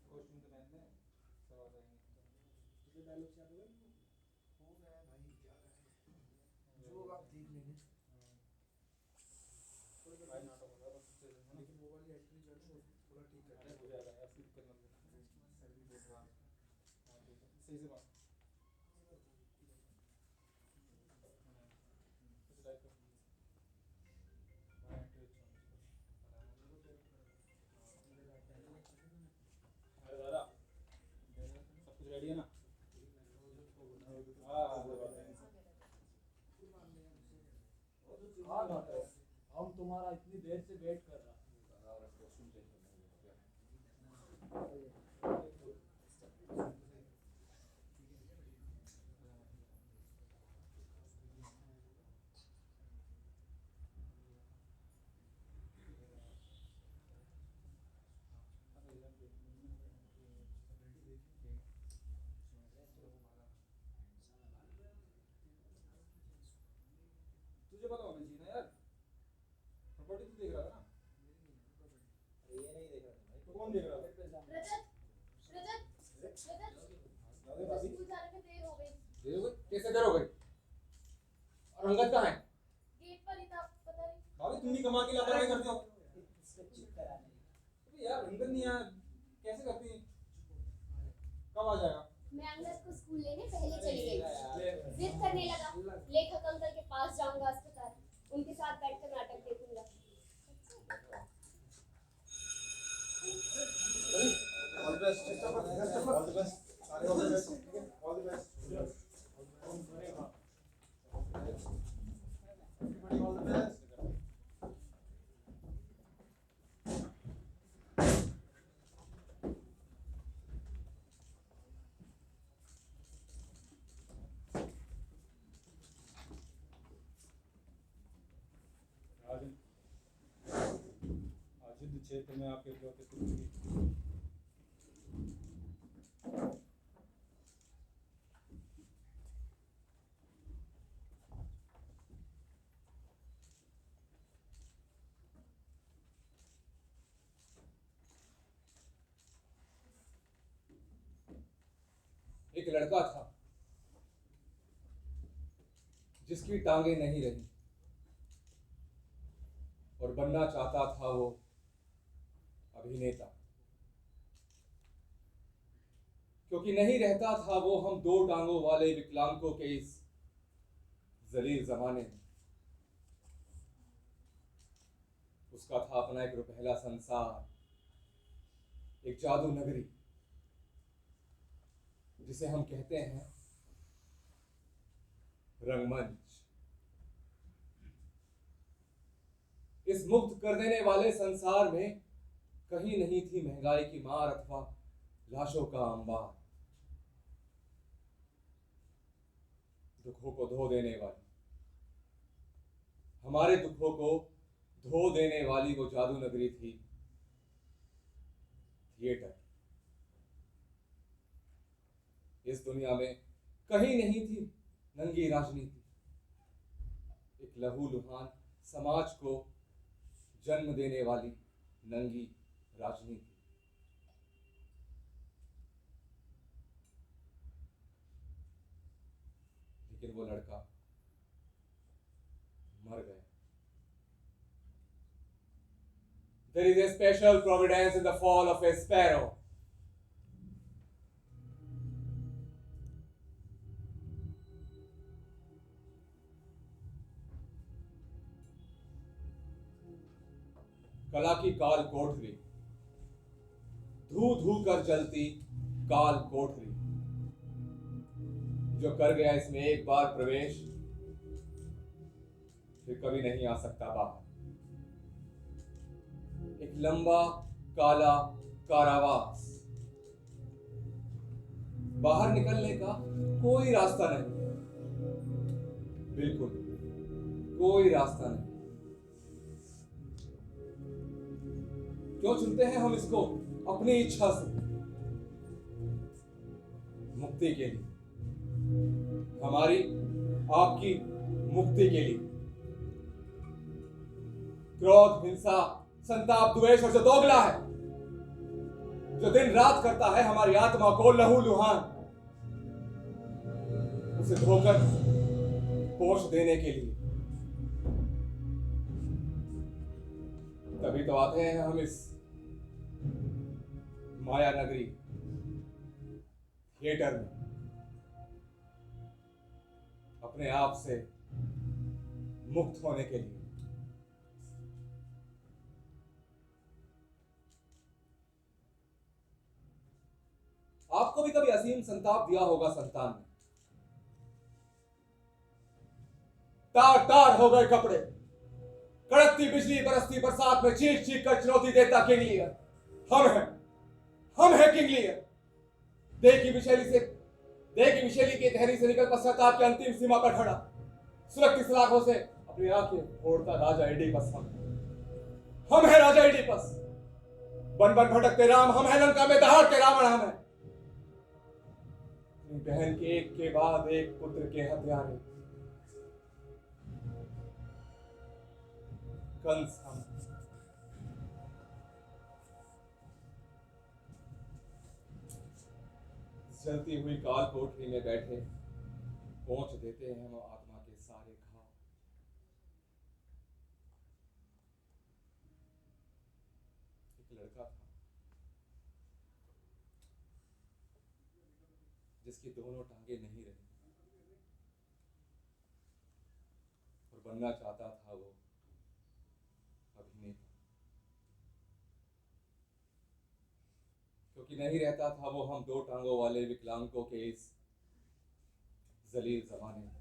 कॉस्ट्यूम पिछले डायलॉग से याद होगा ना? हो गया है भाई, क्या करें, जो आप देख लेंगे। भाई नाटक हो रहा है बस उससे लेकिन वो वाली एंट्री जो है ना, वो थोड़ा ठीक कर अरे हो जाएगा यार, फिर करना सर भी देख रहा है। हाँ ठीक है, सही से बात कुछ टाइप का भाई एंट्री अरे दादा सब कुछ रेडी है ना? हाँ हाँ डॉक्टर, हम तुम्हारा इतनी देर से वेट कर रहा तुझे पता होना चाहिए ना यार, प्रॉपर्टी तो देख रहा था ना? अरे ये नहीं देख रहा था भाई, तो कौन देख रहा था? रजत रजत स्कूल जाने में देर हो गई। देर हो गई? कैसे देर हो गई? और अंगद कहाँ है? गेट पर ही था, पता नहीं। भाभी तुम भी कमा के लापरवाही करते हो। अबे यार अंगद नहीं आया, कैसे करती है? कब आ जाएगा? मैं अंगद को स्कूल लेने पहले चली गई। जिद करने लगा, लेखक अंकल के पास जाऊंगा अस्पताल, उनके साथ बैठकर नाटक देखूंगा। All the best, all the best, सारे all the best, all the best, everybody all the best. आज युद्ध क्षेत्र में आपके इकलौते पुत्र की एक लड़का था जिसकी टांगे नहीं रही और बनना चाहता था वो अभिनेता, क्योंकि नहीं रहता था वो हम दो टांगों वाले विकलांगों के इस जलील जमाने में। उसका था अपना एक रुपहला संसार, एक जादू नगरी जिसे हम कहते हैं रंगमंच। इस मुक्त कर देने वाले संसार में कहीं नहीं थी महंगाई की मार अथवा लाशों का अंबार। दुखों को धो देने वाली, हमारे दुखों को धो देने वाली वो जादू नगरी थी थिएटर। इस दुनिया में कहीं नहीं थी नंगी राजनीति, एक लहूलुहान समाज को जन्म देने वाली नंगी राजनीति। लेकिन वो लड़का मर गया। There is a special providence in the fall of a sparrow. कला की काल कोठरी, धू धू कर जलती काल कोठरी, जो कर गया इसमें एक बार प्रवेश फिर कभी नहीं आ सकता बाहर। एक लंबा काला कारावास, बाहर निकलने का कोई रास्ता नहीं, बिल्कुल कोई रास्ता नहीं। क्यों चुनते हैं हम इसको अपनी इच्छा से? मुक्ति के लिए, हमारी आपकी मुक्ति के लिए। क्रोध, हिंसा, संताप, द्वेष और जो दोगला है, जो दिन रात करता है हमारी आत्मा को लहूलुहान, उसे धोकर पोष देने के लिए। तभी तो आते हैं हम इस माया नगरी थिएटर में, अपने आप से मुक्त होने के लिए। आपको भी कभी असीम संताप दिया होगा संतान ने। तार तार हो गए कपड़े, कड़कती बिजली बरसती बरसात में चीख चीख कर चुनौती देता किंग लियर। हम हैं किंग लियर। देह की विशैली की तहरी से निकल पश्चाताप की अंतिम सीमा पर खड़ा, सुरक्षित सलाखों से अपनी आंखें फोड़ता राजा एडिपस। हम हैं राजा एडिपस। बन बन भटकते राम हम हैं, लंका में दहाड़ते रावण हम हैं। बहन के एक के बाद एक पुत्र के हत्यारे कंस हम। जलती हुई काल कोठरी में बैठे पहुंच देते हैं हम आत्मा के सारे घाव। एक लड़का था जिसकी दोनों टांगे नहीं रही और बनना चाहता था वो अभिनेता, क्योंकि नहीं रहता था वो हम दो टांगों वाले विकलांगों के इस जलील जमाने में।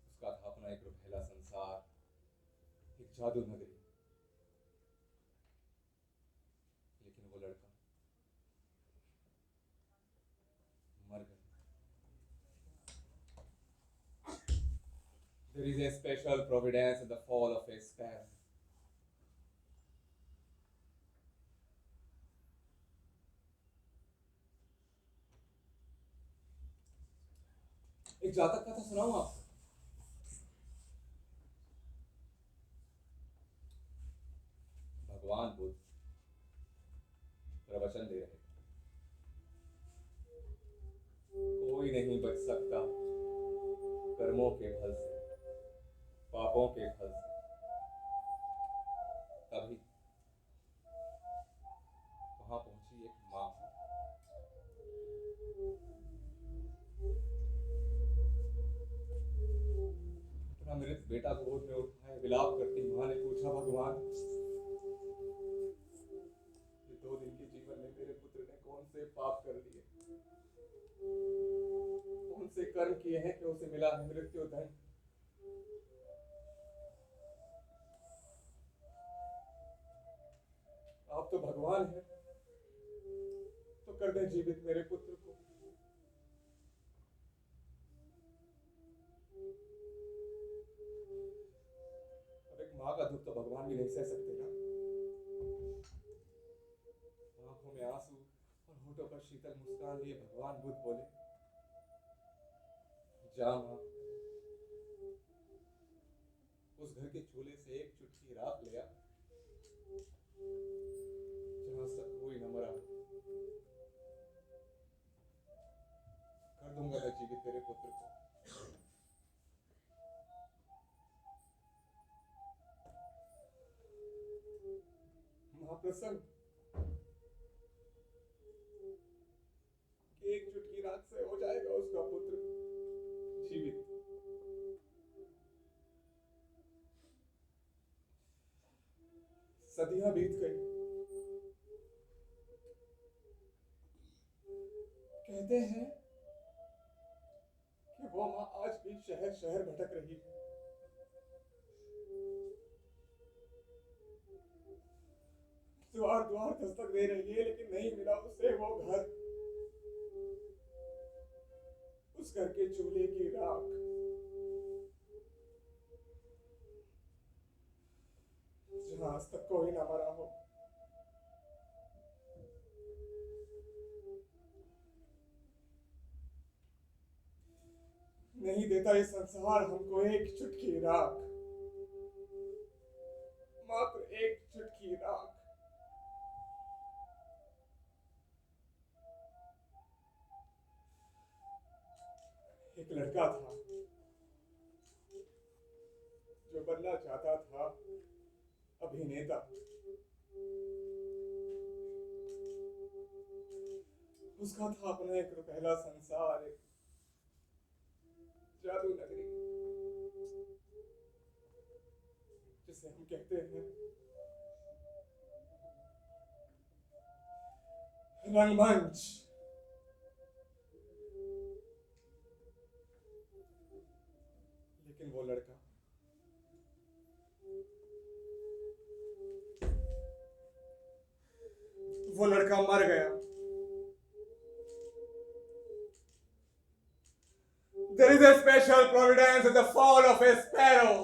उसका था अपना एक रुपहला संसार, एक जादू नगरी। लेकिन वो लड़का मर गया। There is a special providence in the fall of a sparrow. एक जातक कथा सुनाऊं आपको। भगवान बुद्ध प्रवचन दे रहे थे। कोई नहीं बच सकता कर्मों के फल से, पापों के फल से। तभी वहां पहुंची एक मां। अपना मृत बेटा गोद में उठाए विलाप करती मां ने पूछा, भगवान ये 2 दिन के जीवन में मेरे पुत्र ने कौन से पाप कर लिए, कौन से कर्म किए हैं कि उसे मिला है मृत्यु दंड। आप तो भगवान हैं, तो कर दें जीवित मेरे पुत्र को। अब एक माँ का दुख तो भगवान भी नहीं सह सकते ना। आंखों में आंसू और होठों पर शीतल मुस्कान लिए भगवान बुद्ध बोले, जा माँ, उस घर के चूल्हे से एक चुटकी राख ले आ जहां तक कोई न मरा। कर दूंगा मैं जीवित तेरे पुत्र को। महाप्रसन्न, एक चुटकी राख से हो जाएगा उसका पुत्र जीवित। सदियां बीत गई। कहते हैं कि वो मां आज भी शहर शहर भटक रही है। द्वार द्वार दस्तक दे रही है, लेकिन नहीं मिला उसे वो घर, उस घर के चूल्हे की राख। जहां आज तक कोई ना मरा हो। नहीं देता ये संसार हमको एक चुटकी राख, मात्र एक चुटकी राख। एक लड़का था जो बनना चाहता था अभिनेता। उसका था अपना एक रुपहला संसार, एक जादू नगरी जिसे हम कहते हैं रंगमंच। लेकिन वो लड़का मर गया। There is a special providence in the fall of a sparrow.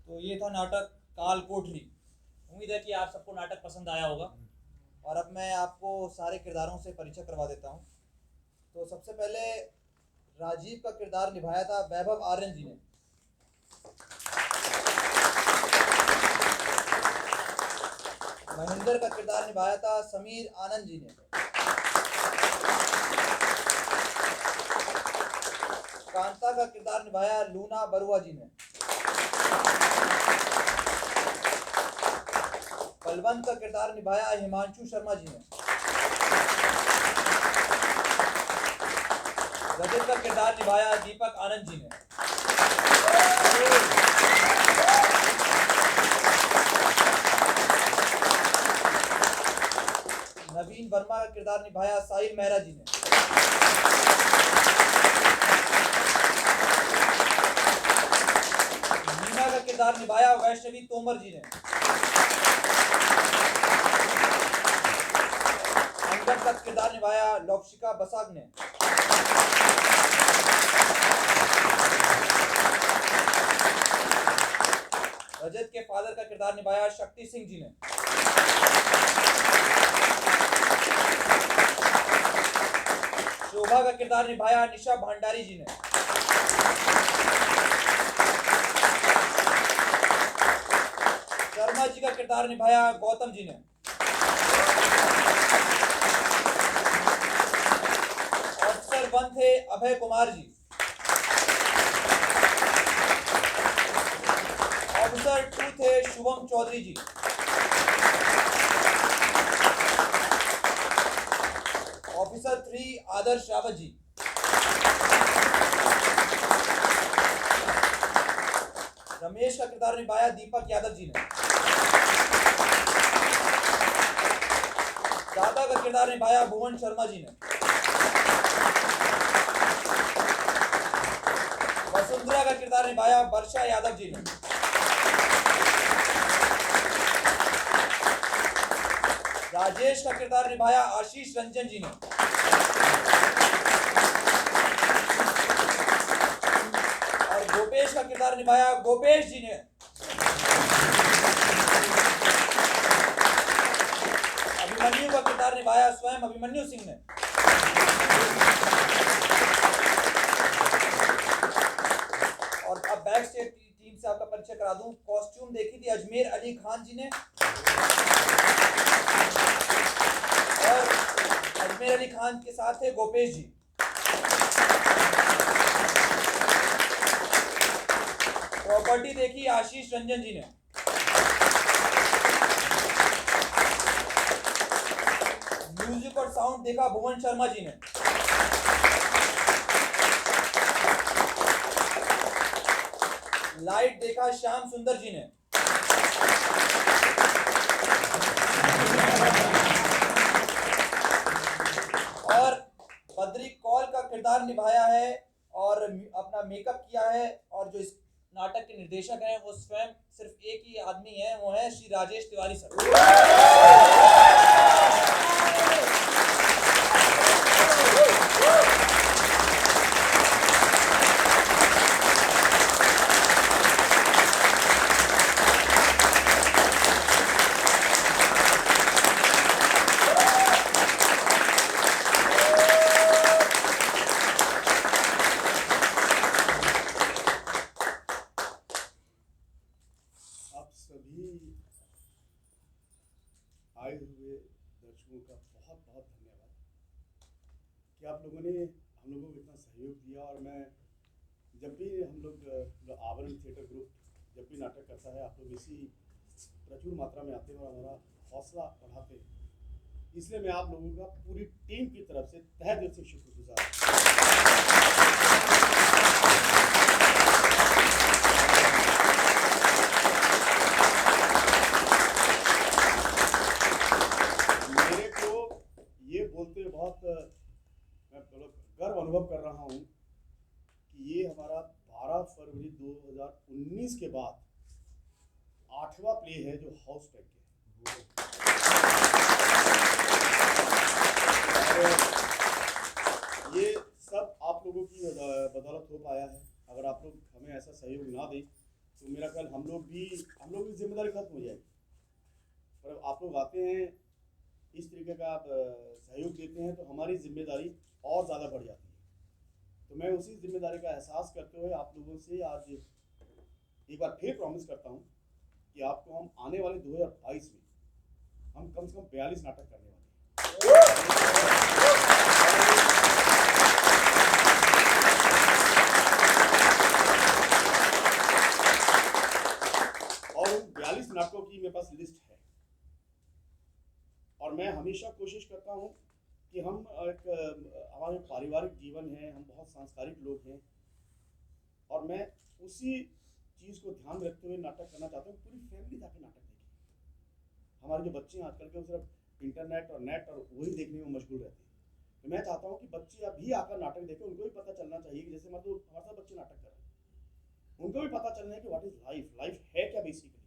तो ये था नाटक काल कोठरी। उम्मीद है कि आप सबको नाटक पसंद आया होगा। और अब मैं आपको सारे किरदारों से परिचय करवा देता हूँ। तो सबसे पहले राजीव का किरदार निभाया था वैभव आर्यन जी ने। महेंद्र का किरदार निभाया था समीर आनंद जी ने। कांता का किरदार निभाया लूना बरुआ जी ने। बलवंत का किरदार निभाया हिमांशु शर्मा जी ने। रजत का किरदार निभाया दीपक आनंद जी ने। नवीन वर्मा का किरदार निभाया साहिल मेहरा जी ने। मीना का किरदार निभाया वैष्णवी तोमर जी ने। अंगद का किरदार निभाया लौक्षिका बसाक ने। रजत के फादर का किरदार निभाया शक्ति सिंह जी ने। शोभा का किरदार निभाया निशा भंडारी जी ने। शर्मा जी का किरदार निभाया गौतम जी ने। ऑफिसर 1 थे अभय कुमार जी। ऑफिसर 2 थे शुभम चौधरी जी। ऑफिसर 3 आदर्श रावत जी। रमेश का किरदार निभाया दीपक यादव जी ने। दादा का किरदार निभाया भुवन शर्मा जी ने। वसुंधरा का किरदार निभाया वर्षा यादव जी ने। राजेश का किरदार निभाया आशीष रंजन जी ने। और गोपेश का किरदार निभाया गोपेश जी ने। अभिमन्यु का किरदार निभाया स्वयं अभिमन्यु सिंह ने। और अब बैक स्टेज टीम से आपका परिचय करा दूं। कॉस्ट्यूम देखी थी अजमेर अली खान जी ने। और अजमेर अली खान के साथ थे गोपेश जी। प्रॉपर्टी देखी आशीष रंजन जी ने। म्यूजिक और साउंड देखा भुवन शर्मा जी ने। लाइट देखा श्याम सुंदर जी ने। और बद्री कौल का किरदार निभाया है और अपना मेकअप किया है। और जो इस नाटक के निर्देशक हैं वो स्वयं सिर्फ एक ही आदमी है, वो है श्री राजेश तिवारी सर। आप सभी आए हुए दर्शकों का बहुत बहुत धन्यवाद कि आप लोगों ने हम लोगों को इतना सहयोग दिया। और मैं जब भी हम लोग आवरण थिएटर ग्रुप जब भी नाटक करता है, आप लोग इसी प्रचुर मात्रा में आते हैं और हमारा हौसला बढ़ाते हैं। इसलिए मैं आप लोगों का पूरी टीम की तरफ से तहे दिल से शुक्रगुजार मेरे को ये बोलते बहुत मैं गर्व अनुभव कर रहा हूँ कि ये हमारा 12 फरवरी 2019 के बाद 8वां प्ले है जो हाउस टैग है। और ये सब आप लोगों की बदौलत हो पाया है। अगर आप लोग हमें ऐसा सहयोग ना दें तो मेरा ख्याल हम लोग की जिम्मेदारी खत्म हो जाएगी। पर आप लोग आते हैं, इस तरीके का आप सहयोग देते हैं तो हमारी जिम्मेदारी और ज़्यादा बढ़ जाती है। तो मैं उसी जिम्मेदारी का एहसास करते हुए आप लोगों से आज एक बार फिर प्रॉमिस करता हूँ कि आपको हम आने वाले 2022 में हम कम से कम 42 नाटक करने वाले हैं। और उन 42 नाटकों की मेरे पास लिस्ट है। और मैं हमेशा कोशिश करता हूँ कि हम हमारे पारिवारिक जीवन है, हम बहुत सांस्कारिक लोग हैं और मैं उसी चीज़ को ध्यान में रखते हुए नाटक करना चाहता हूँ। पूरी फैमिली जाके नाटक देखें। हमारे जो बच्चे हैं आजकल के वो सिर्फ इंटरनेट और नेट और वही देखने में मशगूल रहते हैं। तो मैं चाहता हूँ कि बच्चे अभी आकर नाटक देखें। उनको भी पता चलना चाहिए कि जैसे मतलब हमारे साथ बच्चे नाटक कर रहे हैं, उनको भी पता चलना है कि व्हाट इज़ लाइफ, लाइफ है क्या, बेसिकली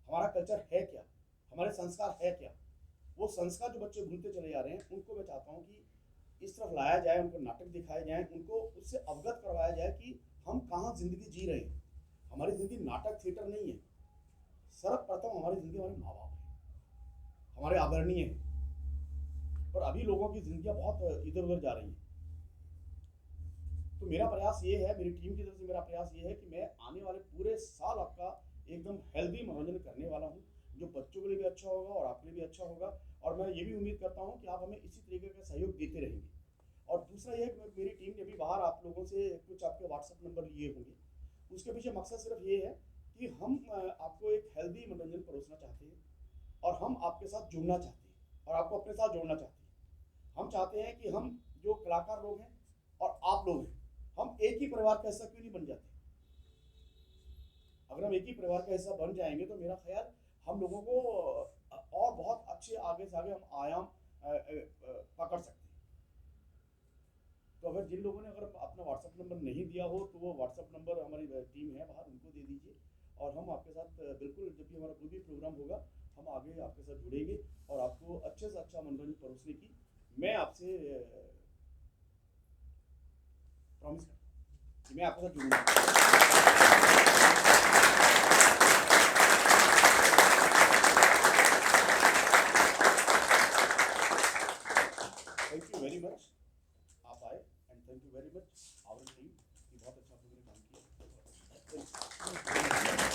हमारा कल्चर है क्या, हमारे संस्कार है क्या। वो संस्कार जो बच्चे भूलते चले जा रहे हैं उनको मैं चाहता हूँ कि इस तरफ लाया जाए, उनको नाटक दिखाए जाए, उनको उससे अवगत करवाया जाए कि हम कहाँ ज़िंदगी जी रहे हैं। हमारी ज़िंदगी नाटक थिएटर नहीं है। सर्वप्रथम हमारी ज़िंदगी हमारे माँ बाप है, हमारे आदरणीय हैं। पर अभी लोगों की ज़िंदगियाँ बहुत इधर उधर जा रही हैं। तो मेरा प्रयास ये है, मेरी टीम की तरफ से मेरा प्रयास ये है कि मैं आने वाले पूरे साल आपका एकदम हेल्दी मनोरंजन करने वाला हूँ, जो बच्चों के लिए भी अच्छा होगा और आपके लिए भी अच्छा होगा। और मैं ये भी उम्मीद करता हूँ कि आप हमें इसी तरीके का सहयोग देते रहेंगे। और दूसरा ये है कि मेरी टीम ने भी बाहर आप लोगों से कुछ आपके व्हाट्सएप नंबर लिए होंगे। उसके पीछे मकसद सिर्फ ये है कि हम आपको एक हेल्दी मनोरंजन परोसना चाहते हैं और हम आपके साथ जुड़ना चाहते हैं और आपको अपने साथ जोड़ना चाहते हैं। हम चाहते हैं कि हम जो कलाकार लोग हैं और आप लोग हैं, हम एक ही परिवार का हिस्सा क्यों नहीं बन जाते। अगर हम एक ही परिवार का हिस्सा बन जाएंगे तो मेरा ख्याल हम लोगों को और बहुत अच्छे आगे से आगे हम आयाम पकड़ सकते हैं। तो अगर जिन लोगों ने अगर अपना व्हाट्सएप नंबर नहीं दिया हो तो वो व्हाट्सएप नंबर हमारी टीम है बाहर, उनको दे दीजिए और हम आपके साथ बिल्कुल जब भी हमारा कोई भी प्रोग्राम होगा हम आगे आपके साथ जुड़ेंगे और आपको अच्छे से अच्छा मनोरंजन परोसने की मैं आपसे प्रॉमिस करता हूँ कि मैं आपके साथ जुड़ूंगा। थैंक यू वेरी मच, आप आए and thank you very much our team, बहुत अच्छा आपने काम किया।